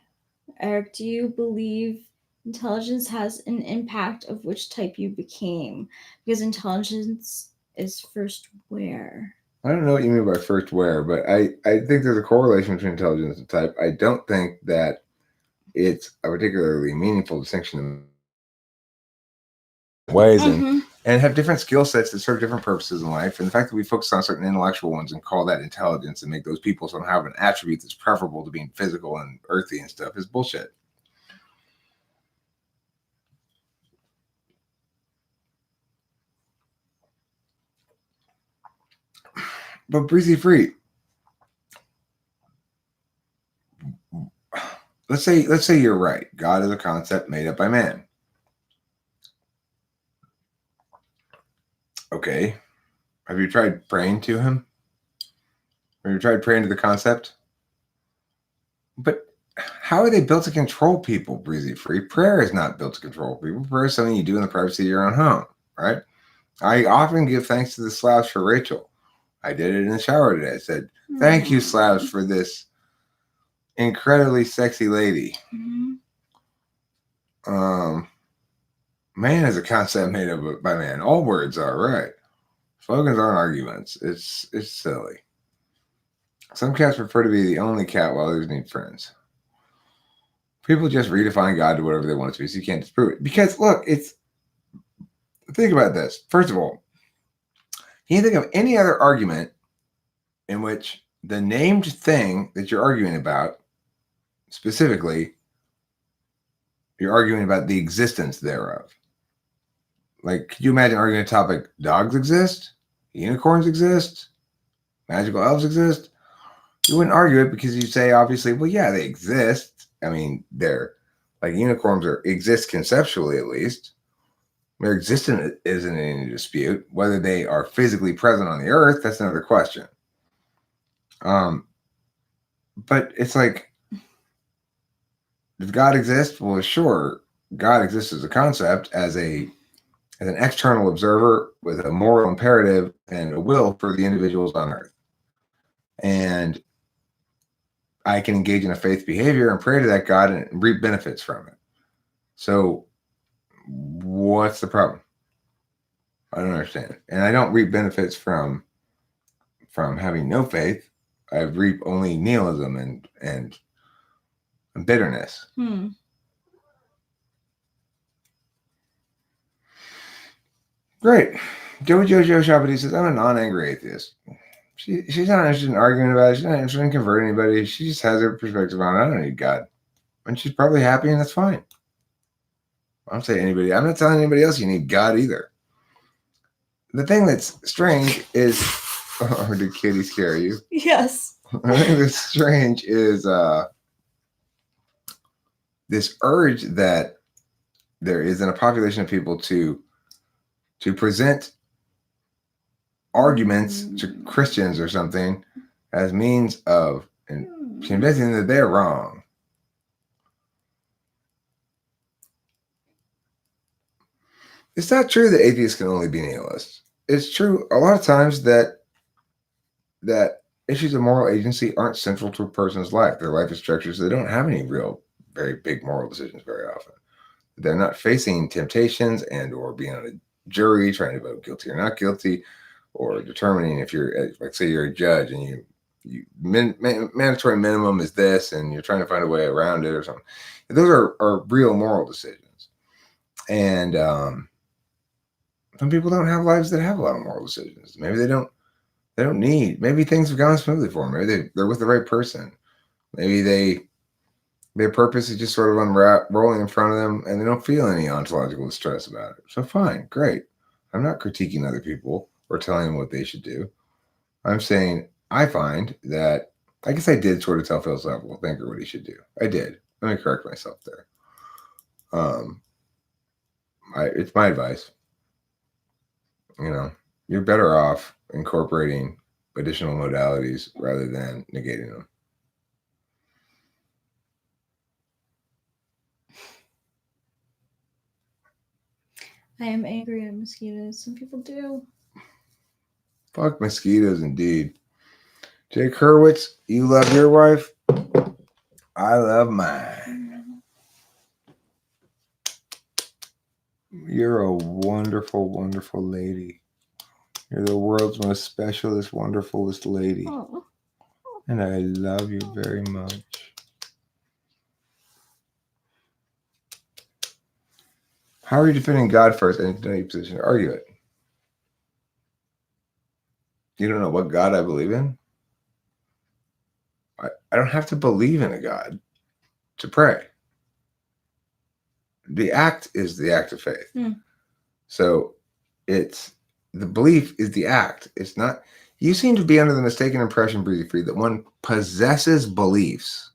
Eric, do you believe intelligence has an impact of which type you became? Because intelligence is first where? I don't know what you mean by first where, but I think there's a correlation between intelligence and type. I don't think that it's a particularly meaningful distinction in ways and have different skill sets that serve different purposes in life. And the fact that we focus on certain intellectual ones and call that intelligence and make those people somehow have an attribute that's preferable to being physical and earthy and stuff is bullshit. But Breezy Free, let's say you're right. God is a concept made up by man. Okay. Have you tried praying to him? Have you tried praying to the concept? But how are they built to control people, Breezy Free? Prayer is not built to control people. Prayer is something you do in the privacy of your own home, right? I often give thanks to the Slavs for Rachel. I did it in the shower today. I said, thank you, Slavs, for this incredibly sexy lady. Man is a concept made up by man. All words are, right? Slogans aren't arguments. It's silly. Some cats prefer to be the only cat while others need friends. People just redefine God to whatever they want it to be, so you can't disprove it. Because, look, think about this. First of all, can you think of any other argument in which the named thing that you're arguing about, specifically, you're arguing about the existence thereof? Like, could you imagine arguing a topic, dogs exist? Unicorns exist? Magical elves exist? You wouldn't argue it because you say, obviously, well, yeah, they exist. I mean, they're like unicorns exist conceptually, at least. Their existence isn't in any dispute. Whether they are physically present on the earth, that's another question. But it's like, does God exist? Well, sure, God exists as a concept, as an external observer with a moral imperative and a will for the individuals on earth. And I can engage in a faith behavior and pray to that God and reap benefits from it. So what's the problem? I don't understand. And I don't reap benefits from having no faith. I reap only nihilism and bitterness. Great. Joey Jojo Shabadi says, I'm a non-angry atheist. She's not interested in arguing about it. She's not interested in converting anybody. She just has her perspective on it. I don't need God. And she's probably happy, and that's fine. I don't say anybody. I'm not telling anybody else you need God either. The thing that's strange is, did Kitty scare you? Yes. The thing that's strange is this urge that there is in a population of people to present arguments to Christians or something as means of convincing that they're wrong. It's not true that atheists can only be nihilists. It's true a lot of times that issues of moral agency aren't central to a person's life. Their life is structured so they don't have any real very big moral decisions very often. They're not facing temptations and or being on a jury trying to vote guilty or not guilty, or determining if you're, like, say you're a judge and mandatory minimum is this, and you're trying to find a way around it or something. Those are real moral decisions. And some people don't have lives that have a lot of moral decisions. Maybe they don't need, maybe things have gone smoothly for them. Maybe they're with the right person. Maybe their purpose is just sort of rolling in front of them, and they don't feel any ontological distress about it. So fine, great. I'm not critiquing other people or telling them what they should do. I'm saying I find that, I guess I did sort of tell philosophical thinker what he should do. I did. Let me correct myself there. It's my advice. You're better off incorporating additional modalities rather than negating them. I am angry at mosquitoes. Some people do. Fuck mosquitoes, indeed. Jake Hurwitz, you love your wife? I love mine. You're a wonderful, wonderful lady. You're the world's most specialist, wonderfulest lady. Oh. And I love you very much. How are you defending God first? I need to know your position. Argue it. You don't know what God I believe in? I don't have to believe in a God to pray. The act is the act of faith. So the belief is the act. It's not. You seem to be under the mistaken impression, Breezy Free, that one possesses beliefs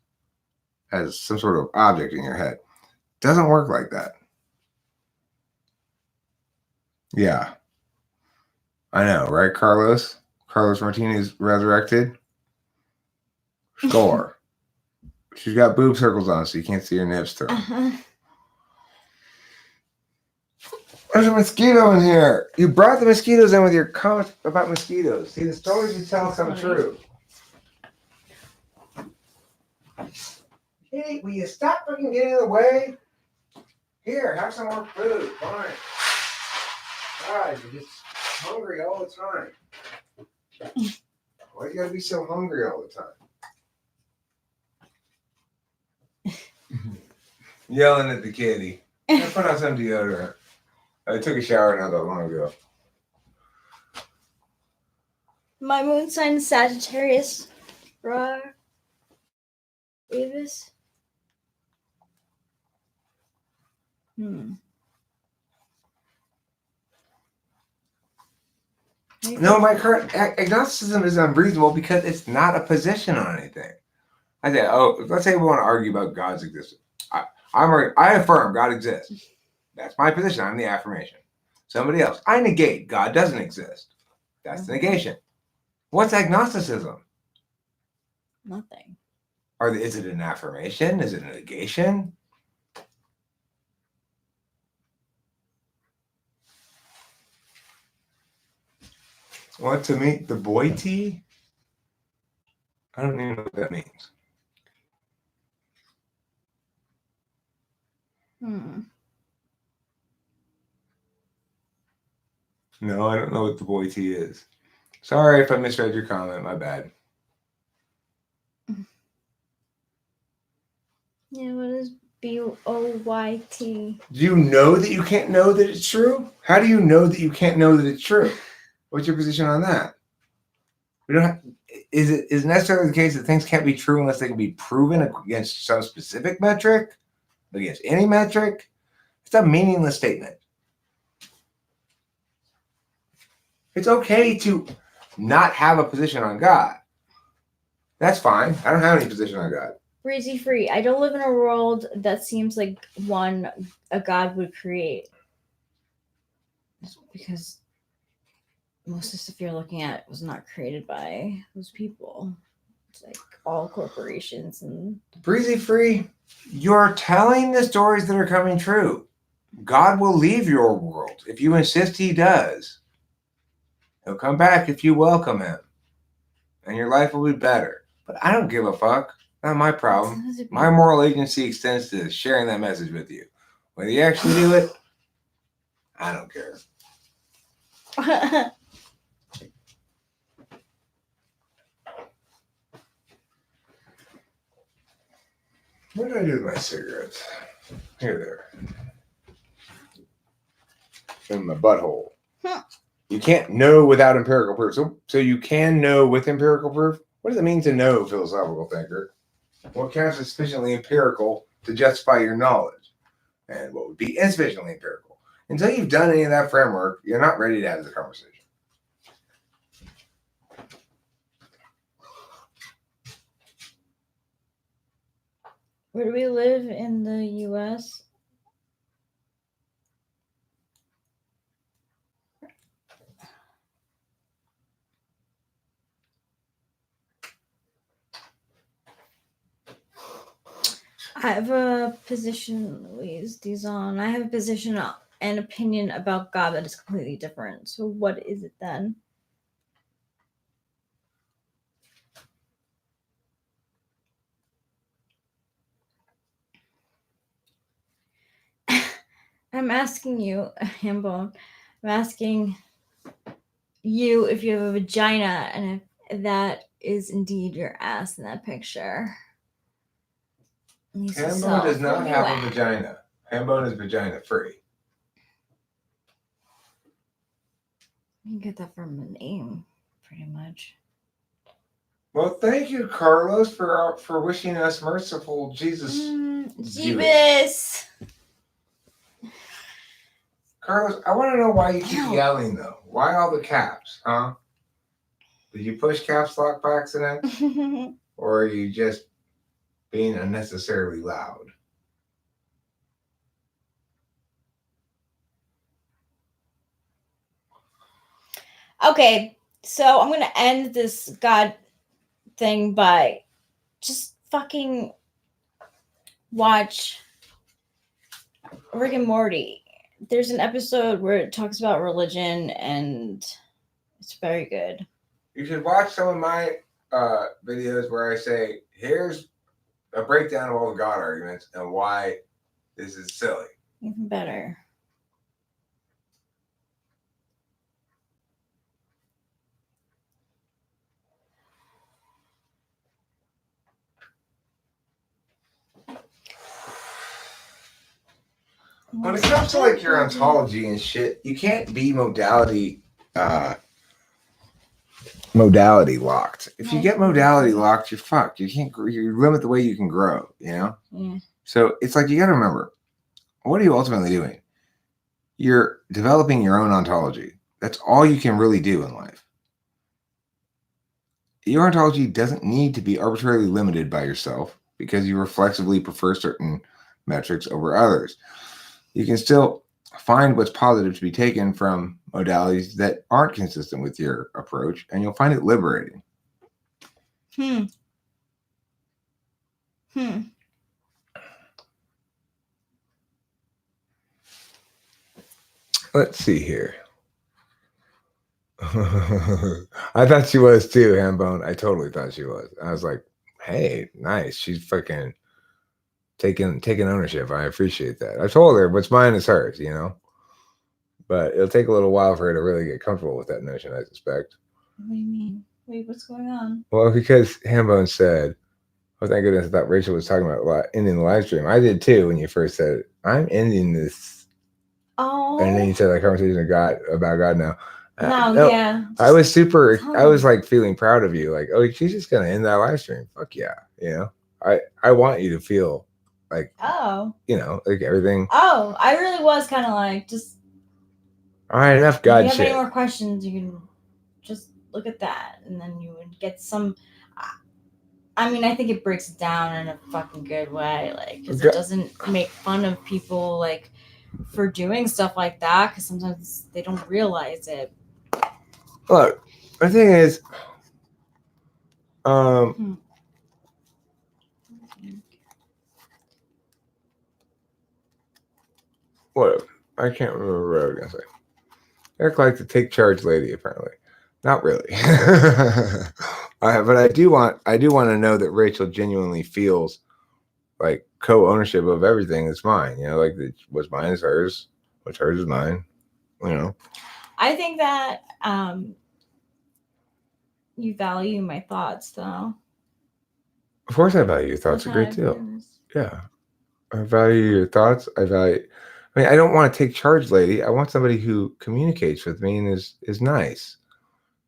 as some sort of object in your head. Doesn't work like that. Yeah. I know, right, Carlos? Carlos Martinez resurrected. Score. She's got boob circles on, so you can't see her nips through. There's a mosquito in here. You brought the mosquitoes in with your comments about mosquitoes. See, the stories you tell come true. Hey, will you stop fucking getting in the way? Here, have some more food. Fine. God, you're just hungry all the time. Why you gotta be so hungry all the time? Yelling at the kitty. I put on some deodorant. I took a shower not that long ago. My moon sign is Sagittarius. Davis. No, my current agnosticism is unreasonable because it's not a position on anything. I say, let's say we want to argue about God's existence. I affirm God exists. That's my position. I'm the affirmation. Somebody else, I negate God doesn't exist. That's the negation. What's agnosticism? Nothing. Is it an affirmation? Is it a negation? Want to meet the boy T? I don't even know what that means. No, I don't know what the boy T is. Sorry if I misread your comment. My bad. Yeah, what is BOYT? Do you know that you can't know that it's true? How do you know that you can't know that it's true? What's your position on that? We don't have. Is it necessarily the case that things can't be true unless they can be proven against some specific metric? Against any metric? It's a meaningless statement. It's okay to not have a position on God. That's fine. I don't have any position on God. Breezy Free. I don't live in a world that seems like one a God would create. Because most of the stuff you're looking at was not created by those people. It's like all corporations and Breezy Free, you're telling the stories that are coming true. God will leave your world if you insist he does. He'll come back if you welcome him. And your life will be better. But I don't give a fuck. Not my problem. My moral agency extends to sharing that message with you. Whether you actually do it, I don't care. What did I do with my cigarettes? Here they're. In my butthole. You can't know without empirical proof. So you can know with empirical proof? What does it mean to know, philosophical thinker? What counts as sufficiently empirical to justify your knowledge? And what would be insufficiently empirical? Until you've done any of that framework, you're not ready to have the conversation. Where do we live in the U.S.? I have a position, Louise Dizon. I have a position and opinion about God that is completely different. So what is it then? I'm asking you, Hambone. I'm asking you if you have a vagina and if that is indeed your ass in that picture. Hambone does not have a vagina. Hambone is vagina free. You get that from the name, pretty much. Well, thank you, Carlos, for wishing us merciful Jesus. Jeebus! Carlos, I want to know why you keep yelling, though. Why all the caps, huh? Did you push caps lock by accident? Or are you just being unnecessarily loud? Okay, so I'm going to end this God thing by just fucking watch Rick and Morty. There's an episode where it talks about religion, and it's very good. You should watch some of my videos where I say, here's a breakdown of all the God arguments and why this is silly. Even better. When it comes to like your ontology and shit, you can't be modality locked. If you get modality locked, you're fucked. You can't. You limit the way you can grow. You know. Yeah. So it's like you got to remember, what are you ultimately doing? You're developing your own ontology. That's all you can really do in life. Your ontology doesn't need to be arbitrarily limited by yourself because you reflexively prefer certain metrics over others. You can still find what's positive to be taken from modalities that aren't consistent with your approach, and you'll find it liberating. Let's see here. I thought she was too, Hambone. I totally thought she was. I was like, hey, nice. She's fucking taking ownership. I appreciate that. I told her what's mine is hers, you know? But it'll take a little while for her to really get comfortable with that notion, I suspect. What do you mean? Wait, what's going on? Well, because Hambone said, oh, thank goodness, I thought Rachel was talking about ending the live stream. I did too when you first said it. I'm ending this. Oh. And then you said that conversation about God now. No, yeah. I was I was like feeling proud of you. Like, oh, she's just going to end that live stream. Fuck yeah. You know, I want you to feel like, you know, like everything. Oh, I really was kind of like, just. All right, enough God shit. If you have shit. any more questions, you can just look at that, and then you would get some. I mean, I think it breaks it down in a fucking good way, like, because it doesn't make fun of people, like, for doing stuff like that, because sometimes they don't realize it. Look, the thing is, what? I can't remember what I was gonna say. Eric likes to take charge lady, apparently. Not really. But I do want to know that Rachel genuinely feels like co-ownership of everything that's mine. You know, like what's mine is hers, what's hers is mine. You know. I think that you value my thoughts, though. Of course, I value your thoughts a great deal. Yeah, I value your thoughts. I mean, I don't want to take charge, lady. I want somebody who communicates with me and is nice.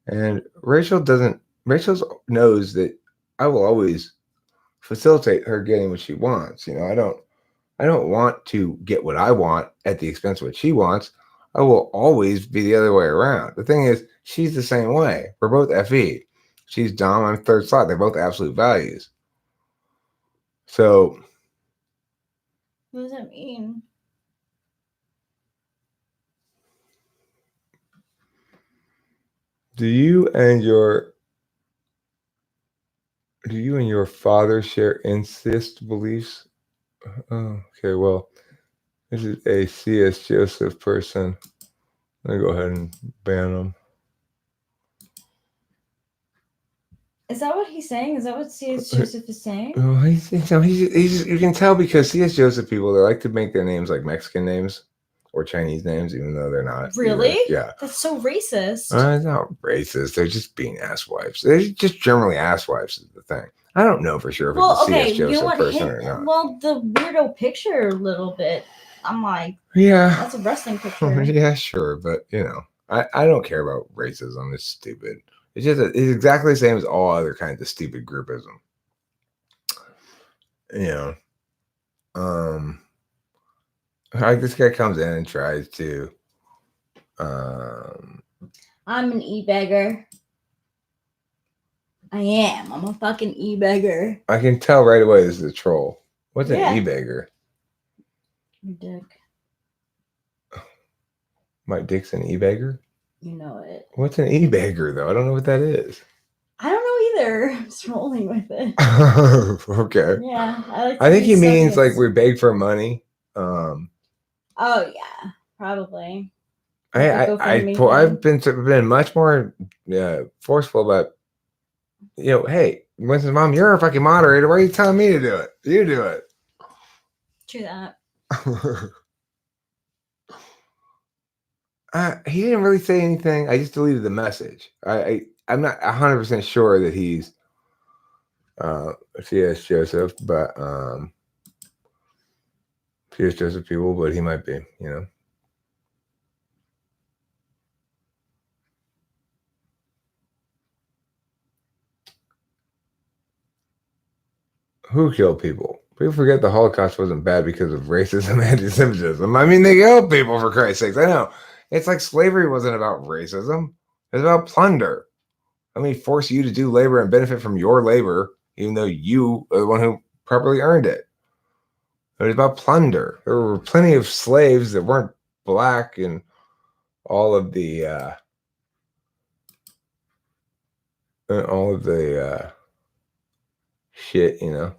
And Rachel knows that I will always facilitate her getting what she wants. You know, I don't want to get what I want at the expense of what she wants. I will always be the other way around. The thing is, she's the same way. We're both FE. She's Dom, I'm third slot. They're both absolute values. So, what does that mean? Do you and your father share incest beliefs? Oh, okay, well, this is a C.S. Joseph person. I'm gonna go ahead and ban them. Is that what he's saying? Is that what C.S. Joseph is saying? Oh, he's you can tell because C.S. Joseph people, they like to make their names like Mexican names or Chinese names, even though they're not. Really? Either. Yeah. That's so racist. It's not racist. They're just being asswipes. They're just generally asswipes is the thing. I don't know for sure if it's a C.S. Joseph person or not. Well, the weirdo picture a little bit. I'm like, yeah, that's a wrestling picture. Yeah, sure, but you know, I don't care about racism. It's stupid. It's exactly the same as all other kinds of stupid groupism. You know, like this guy comes in and tries to. I'm an e-beggar. I am. I'm a fucking e-beggar. I can tell right away this is a troll. What's an e-beggar? Your dick. My dick's an e-beggar? You know it. What's an e-beggar, though? I don't know what that is. I don't know either. I'm just rolling with it. Okay. Yeah. I think he means like we beg for money. Oh, yeah. Probably. I've been much more forceful about, you know, hey, Winston's mom, you're a fucking moderator. Why are you telling me to do it? You do it. True that. He didn't really say anything. I just deleted the message. I'm not 100% sure that he's C.S. Joseph, but C.S. Joseph people, but he might be, you know. Who killed people? People forget the Holocaust wasn't bad because of racism and anti-Semitism. I mean, they killed people, for Christ's sakes. I know. It's like slavery wasn't about racism. It was about plunder. I mean, force you to do labor and benefit from your labor, even though you are the one who properly earned it. It was about plunder. There were plenty of slaves that weren't black and all of the shit, you know.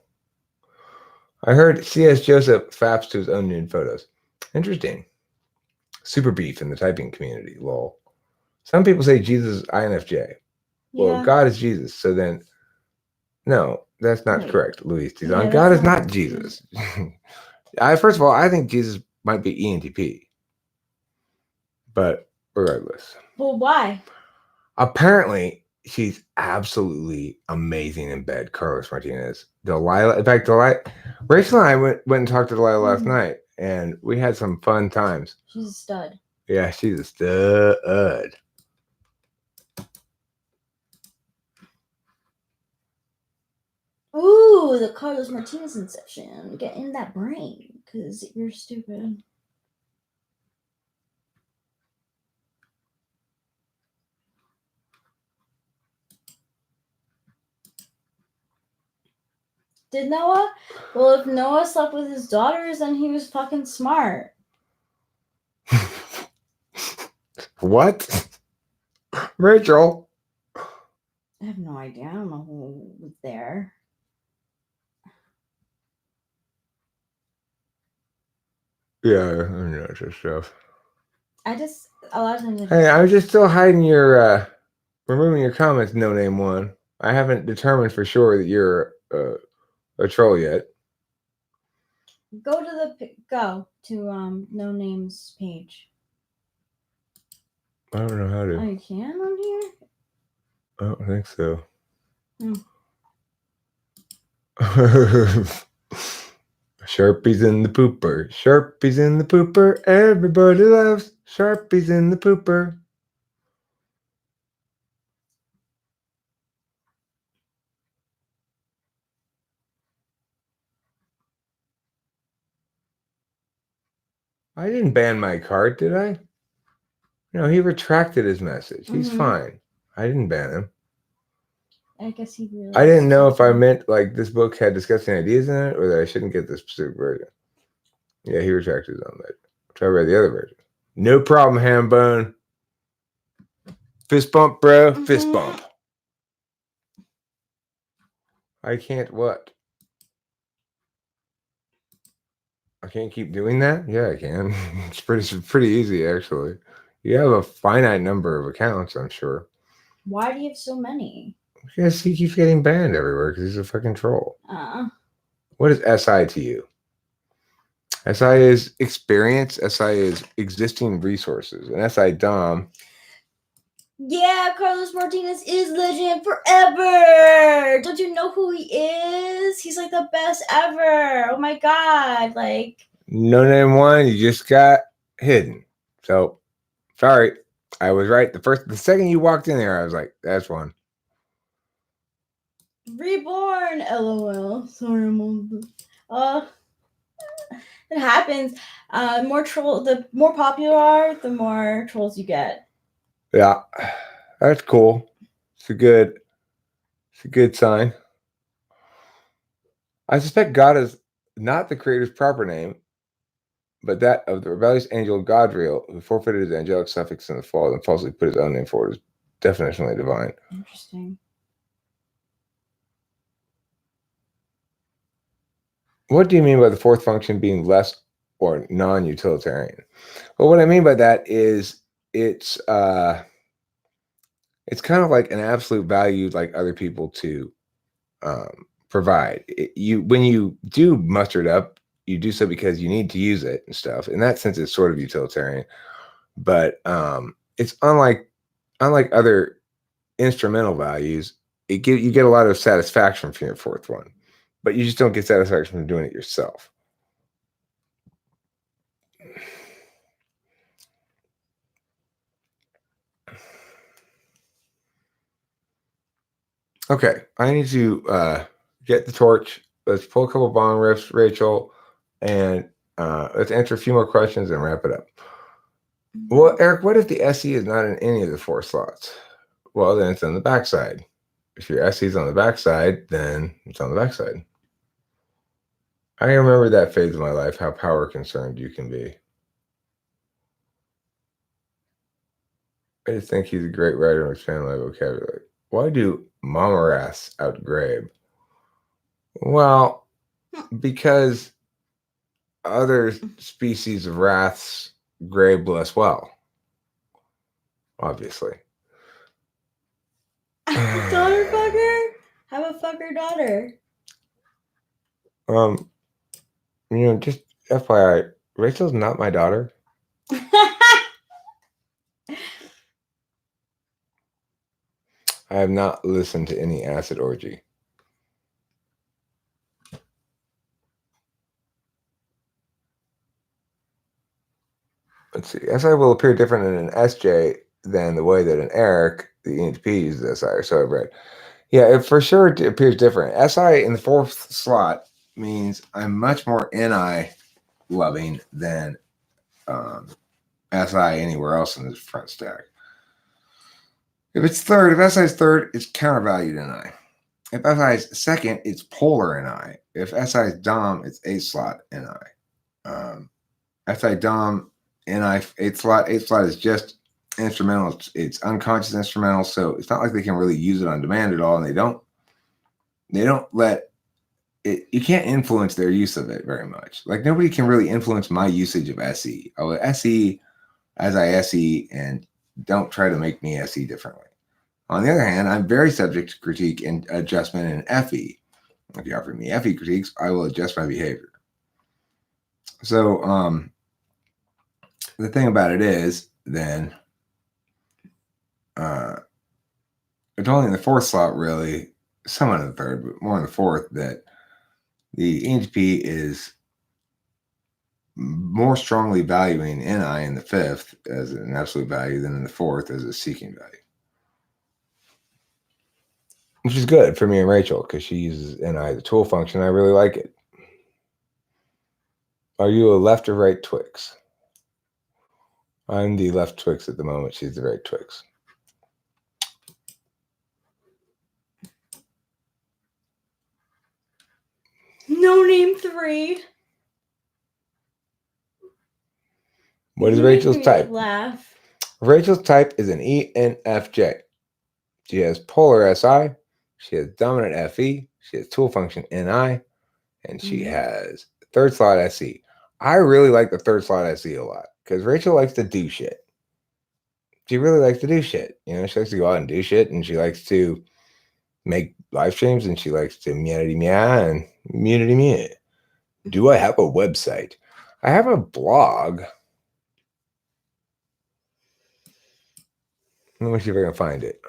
I heard C.S. Joseph faps to his own nude photos. Interesting. Super beef in the typing community, lol. Some people say Jesus is INFJ. Well, God is Jesus. So then, no, that's not correct, Luis Tizon. God is not Jesus. First of all, I think Jesus might be ENTP. But regardless. Well, why? Apparently, she's absolutely amazing in bed, Carlos Martinez. Delilah, in fact, Rachel and I went and talked to Delilah last night, and we had some fun times. She's a stud. Yeah, she's a stud. Ooh, the Carlos Martinez inception. Get in that brain, because you're stupid. Did Noah? Well, if Noah slept with his daughters, then he was fucking smart. What? Rachel? I have no idea. I don't know who was there. Yeah, I know this stuff. A lot of times. Hey, I was just still hiding your, removing your comments, no name one. I haven't determined for sure that you're a troll yet. Go to no names page. I don't know how to. Oh, you can on here? I don't think so. Hmm. Sharpies in the pooper. Sharpies in the pooper. Everybody loves Sharpies in the pooper. I didn't ban my card, did I? No, he retracted his message. He's fine. I didn't ban him. I guess he realized. I didn't know if I meant like this book had disgusting ideas in it or that I shouldn't get this specific version. Yeah, he retracted his own message. Try to read the other version. No problem, Hambone. Fist bump, bro. Fist bump. I can't what? I can't keep doing that? Yeah, I can. It's pretty easy, actually. You have a finite number of accounts, I'm sure. Why do you have so many? Because he keeps getting banned everywhere because he's a fucking troll. What is SI to you? SI is experience. SI is existing resources. And SI Dom. Yeah, Carlos Martinez is legend forever. Don't you know who he is? He's like the best ever. Oh my god, like. No name one, you just got hidden. So, sorry, I was right. The second you walked in there, I was like, that's one. Reborn, LOL. Sorry, Mom. It happens. The more popular you are, the more trolls you get. Yeah, that's cool. It's a good sign. I suspect God is not the creator's proper name, but that of the rebellious angel Godriel, who forfeited his angelic suffix in the fall and falsely put his own name forward, is definitionally divine. Interesting. What do you mean by the fourth function being less or non-utilitarian? Well, what I mean by that is it's kind of like an absolute value like other people to provide. When you do muster it up, you do so because you need to use it and stuff. In that sense, it's sort of utilitarian, but it's unlike other instrumental values. You get a lot of satisfaction from your fourth one, but you just don't get satisfaction from doing it yourself. Okay, I need to get the torch. Let's pull a couple bong riffs, Rachel, and let's answer a few more questions and wrap it up. Well, Eric, what if the SE is not in any of the four slots? Well, then it's on the backside. If your SE is on the backside, then it's on the backside. I remember that phase of my life, how power concerned you can be. I just think he's a great writer and expand my vocabulary. Why do mama wraths outgrabe? Well, because other species of wraths grabe less well, obviously. Daughter fucker? Have a fucker daughter. Just FYI, Rachel's not my daughter. I have not listened to any acid orgy. Let's see. SI will appear different in an SJ than the way that an Eric, the ENTP, uses SI, or so I've read. Yeah, for sure it appears different. SI in the fourth slot means I'm much more NI loving than SI anywhere else in this front stack. If SI is third, it's countervalued NI. If SI is second, it's polar NI. If SI is Dom, it's 8 slot NI. SI Dom NI 8 slot is just instrumental. It's unconscious instrumental, so it's not like they can really use it on demand at all, and they don't let it. You can't influence their use of it very much. Like nobody can really influence my usage of SE. I'll SE as I SE, and don't try to make me SE differently. On the other hand, I'm very subject to critique and adjustment in FE. If you offer me FE critiques, I will adjust my behavior. So the thing about it is, then, it's only in the fourth slot, really, somewhat in the third, but more in the fourth, that the ENTP is more strongly valuing NI in the fifth as an absolute value than in the fourth as a seeking value. Which is good for me and Rachel, because she uses NI, the tool function. I really like it. Are you a left or right Twix? I'm the left Twix at the moment. She's the right Twix. No name 3. What is Rachel's type? Laugh. Rachel's type is an ENFJ. She has polar SI. She has dominant FE. She has tool function NI. And she has third slot SE. I really like the third slot SE a lot because Rachel likes to do shit. She really likes to do shit. You know, she likes to go out and do shit, and she likes to make live streams, and she likes to meow and meow. Do I have a website? I have a blog. Let me see if I can find it.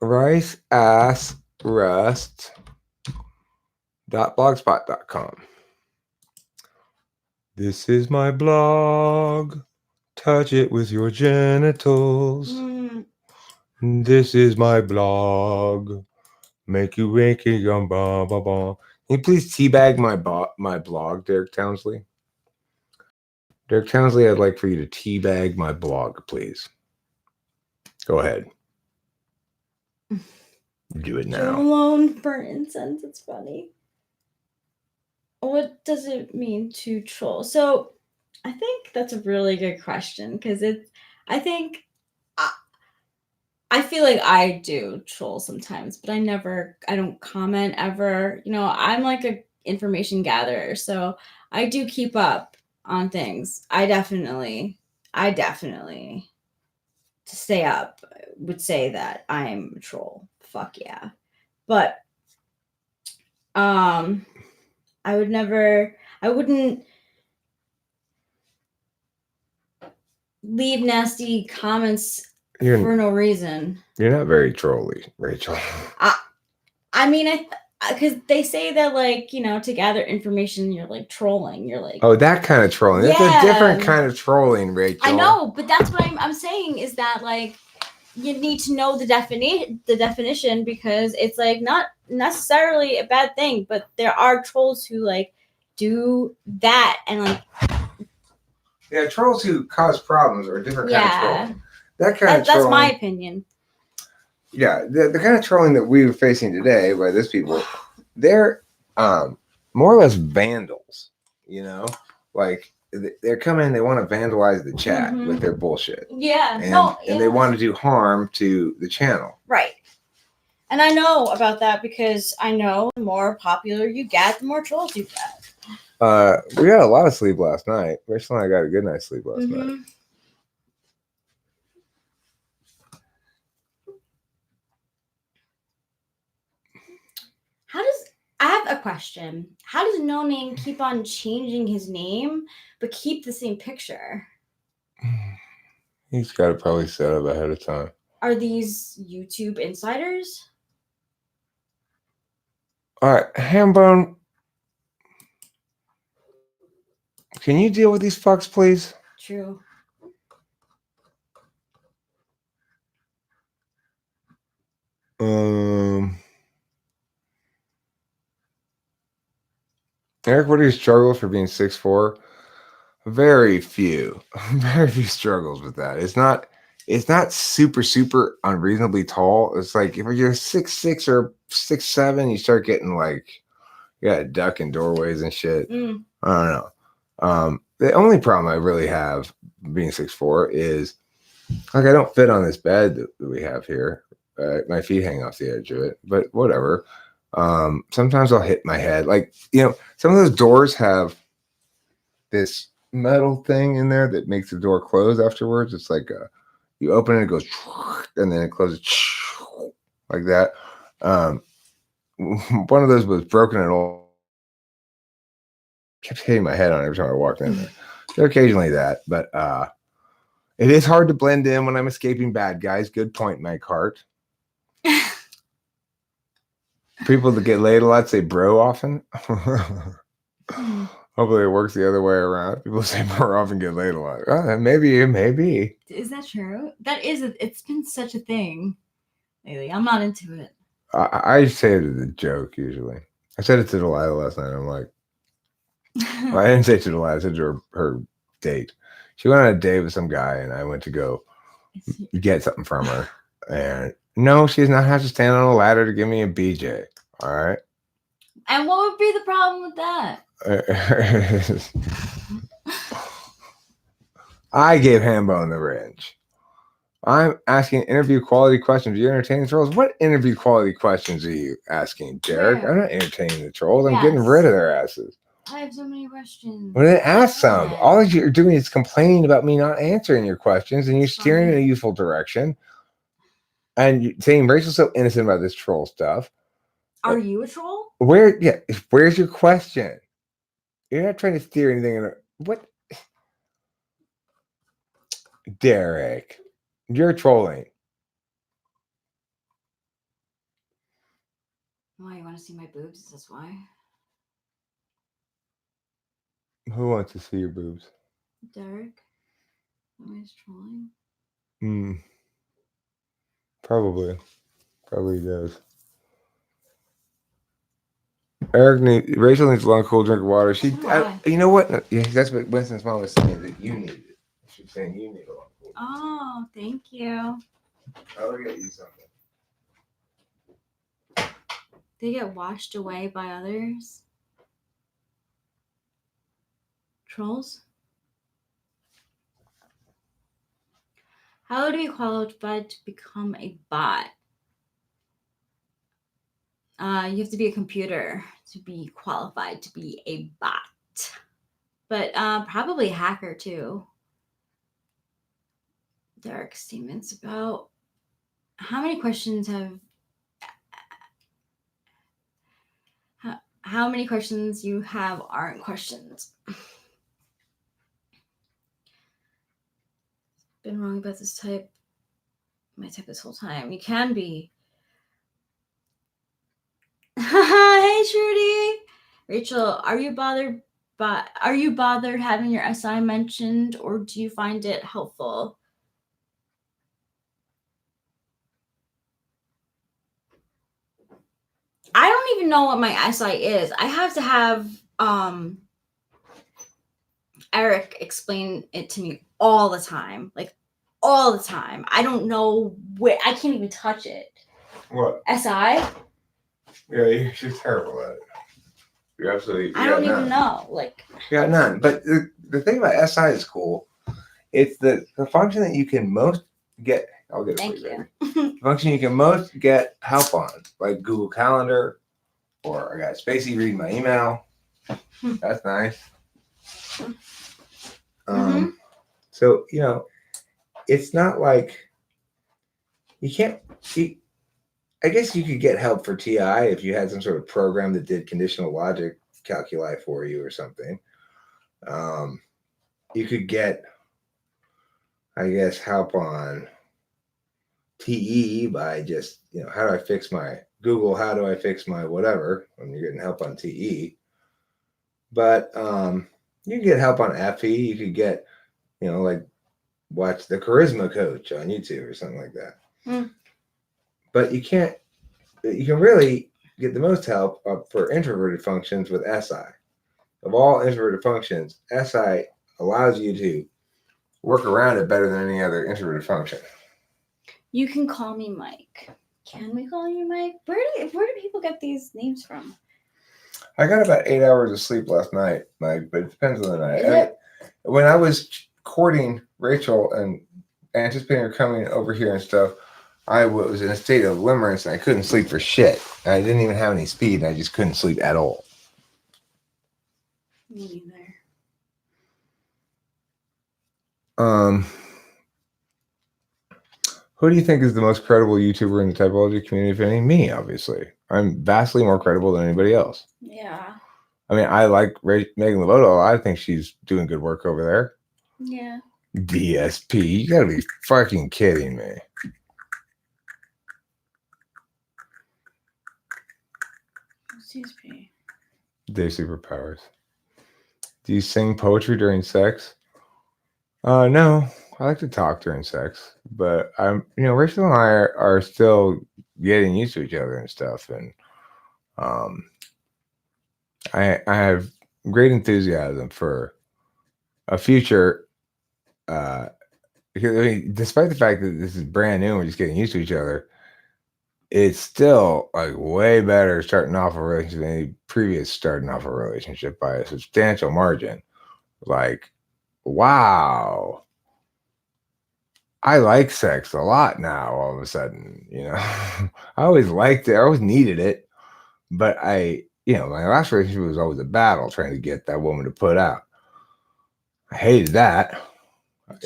riceassrust.blogspot.com. This is my blog. Touch it with your genitals. This is my blog. Make you wake it yum ba ba ba. Can you please teabag my blog, Derek Townsley? Derek Townsley, I'd like for you to teabag my blog, please. Go ahead. Do it now. Joe Malone burnt incense. It's funny. What does it mean to troll? So I think that's a really good question because I feel like I do troll sometimes, but I don't comment ever. You know, I'm like a information gatherer, so I do keep up on things. I definitely to stay up would say that I'm a troll. Fuck yeah. But I wouldn't leave nasty comments for no reason. You're not very trolly, Rachel. I mean, because they say that, like, you know, to gather information, you're like trolling. You're like, oh, that kind of trolling. Yeah. That's a different kind of trolling, Rachel. I know, but that's what I'm saying is that, like, you need to know the definition because it's like not necessarily a bad thing, but there are trolls who like do that and like. Yeah, trolls who cause problems are a different kind of trolling. That's my opinion. Yeah, the kind of trolling that we were facing today by those people, they're more or less vandals, you know? Like, they're coming, they want to vandalize the chat with their bullshit. Yeah. And they want to do harm to the channel. Right. And I know about that because I know the more popular you get, the more trolls you get. We got a lot of sleep last night. Rachel and I got a good night's sleep last night. I have a question. How does No Name keep on changing his name but keep the same picture? He's got it probably set up ahead of time. Are these YouTube insiders? All right, Hambone. Can you deal with these fucks, please? True. Eric, what do you struggle for being 6'4"? Very few struggles with that. It's not super unreasonably tall. It's like if you're 6'6" or 6'7", you start getting like you got to duck in doorways and shit. I don't know. The only problem I really have being 6'4" is like I don't fit on this bed that we have here. My feet hang off the edge of it, but whatever. Sometimes I'll hit my head. Like, you know, some of those doors have this metal thing in there that makes the door close afterwards. It's like You open it, it goes, and then it closes like that. One of those was broken and all. Kept hitting my head on it every time I walked in there. So occasionally that, but it is hard to blend in when I'm escaping bad guys. Good point, Mike Hart. People that get laid a lot say bro often. Hopefully it works the other way around. People say more often get laid a lot. Maybe. Is that true? That is. It's been such a thing lately. I'm not into it. I say it as a joke usually. I said it to Delilah last night. I'm like, well, I didn't say it to Delilah. I said to her date. She went on a date with some guy, and I went to go get something from her. And no, she does not have to stand on a ladder to give me a BJ. All right. And what would be the problem with that? I gave Hambone the wrench. I'm asking interview quality questions. Are you entertaining trolls? What interview quality questions are you asking, Derek? Where? I'm not entertaining the trolls. I'm Yes. getting rid of their asses. I have so many questions. Well, then ask some. All you're doing is complaining about me not answering your questions, and you're steering in a useful direction. And you're saying Rachel's so innocent about this troll stuff. Are you a troll? Where's your question? You're not trying to steer anything. What? Derek, you're trolling. Why, you want to see my boobs? Is this why? Who wants to see your boobs? Derek? Am I just trolling? Probably does. Rachel needs a long, cool drink of water. You know what? Yeah, that's what Winston's mom was saying, that you need it. She's saying you need a long, cool drink. Oh, thank you. I'll get you something. They get washed away by others. Trolls? How do you qualify to become a bot? You have to be a computer to be qualified to be a bot. But probably a hacker too. Derek's statements about how many questions you have aren't questions. Been wrong about this type. My type this whole time. You can be. Hey Trudy. Rachel, are you bothered having your SI mentioned, or do you find it helpful? I don't even know what my SI is. I have to have Eric explain it to me all the time. Like all the time. I don't know where. I can't even touch it. What? SI? Yeah, you're terrible at it. You're absolutely. I don't even know. Like. You got none. But the thing about SI is cool. It's the function that you can most get. I'll get it. Thank you. The function you can most get help on, like Google Calendar, or I got Spacey reading my email. That's nice. So, it's not like you can't. I guess you could get help for TI if you had some sort of program that did conditional logic calculi for you or something. You could get, I guess, help on TE by just, how do I fix my Google? How do I fix my whatever? When you're getting help on TE. But you can get help on FE. You could get, like watch the Charisma Coach on YouTube or something like that. But you can really get the most help for introverted functions with SI. Of all introverted functions, SI allows you to work around it better than any other introverted function. You can call me Mike. Can we call you Mike? Where do people get these names from? I got about 8 hours of sleep last night, Mike, but it depends on the night. When I was courting Rachel and anticipating her coming over here and stuff, I was in a state of limerence and I couldn't sleep for shit. I didn't even have any speed. I just couldn't sleep at all. Me neither. Who do you think is the most credible YouTuber in the typology community, if any? Me, obviously. I'm vastly more credible than anybody else. Yeah. I mean, I like Megan Lovato. I think she's doing good work over there. Yeah. DSP. You gotta be fucking kidding me. DSP. Their superpowers. Do you sing poetry during sex? No. I like to talk during sex, but Rachel and I are still getting used to each other and stuff, and I have great enthusiasm for a future. Because I mean, despite the fact that this is brand new and we're just getting used to each other, it's still like way better starting off a relationship than any previous starting off a relationship by a substantial margin. Like, wow. I like sex a lot now, all of a sudden, I always liked it. I always needed it. But my last relationship was always a battle trying to get that woman to put out. I hated that.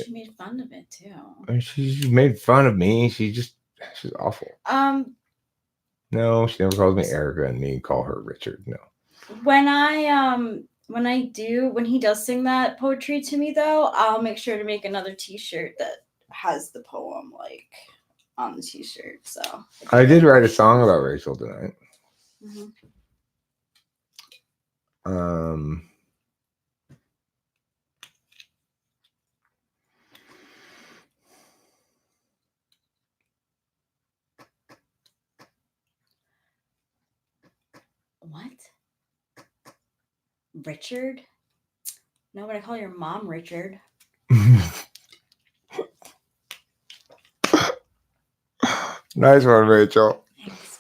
She made fun of it too. I mean, she made fun of me. She's awful. No, she never calls me Erica and me call her Richard. No. When he does sing that poetry to me though, I'll make sure to make another t-shirt that has the poem like on the t-shirt. So I did write a song about Rachel tonight. Mm-hmm. What? Richard? No, but I call your mom Richard. Nice one, Rachel. Thanks.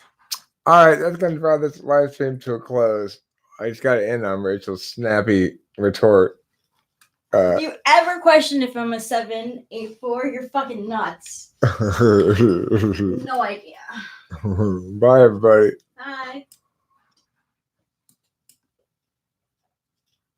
All right, that's going to draw this live stream to a close. I just got to end on Rachel's snappy retort. If you ever question if I'm a 784, you're fucking nuts. No idea. Bye, everybody. Bye.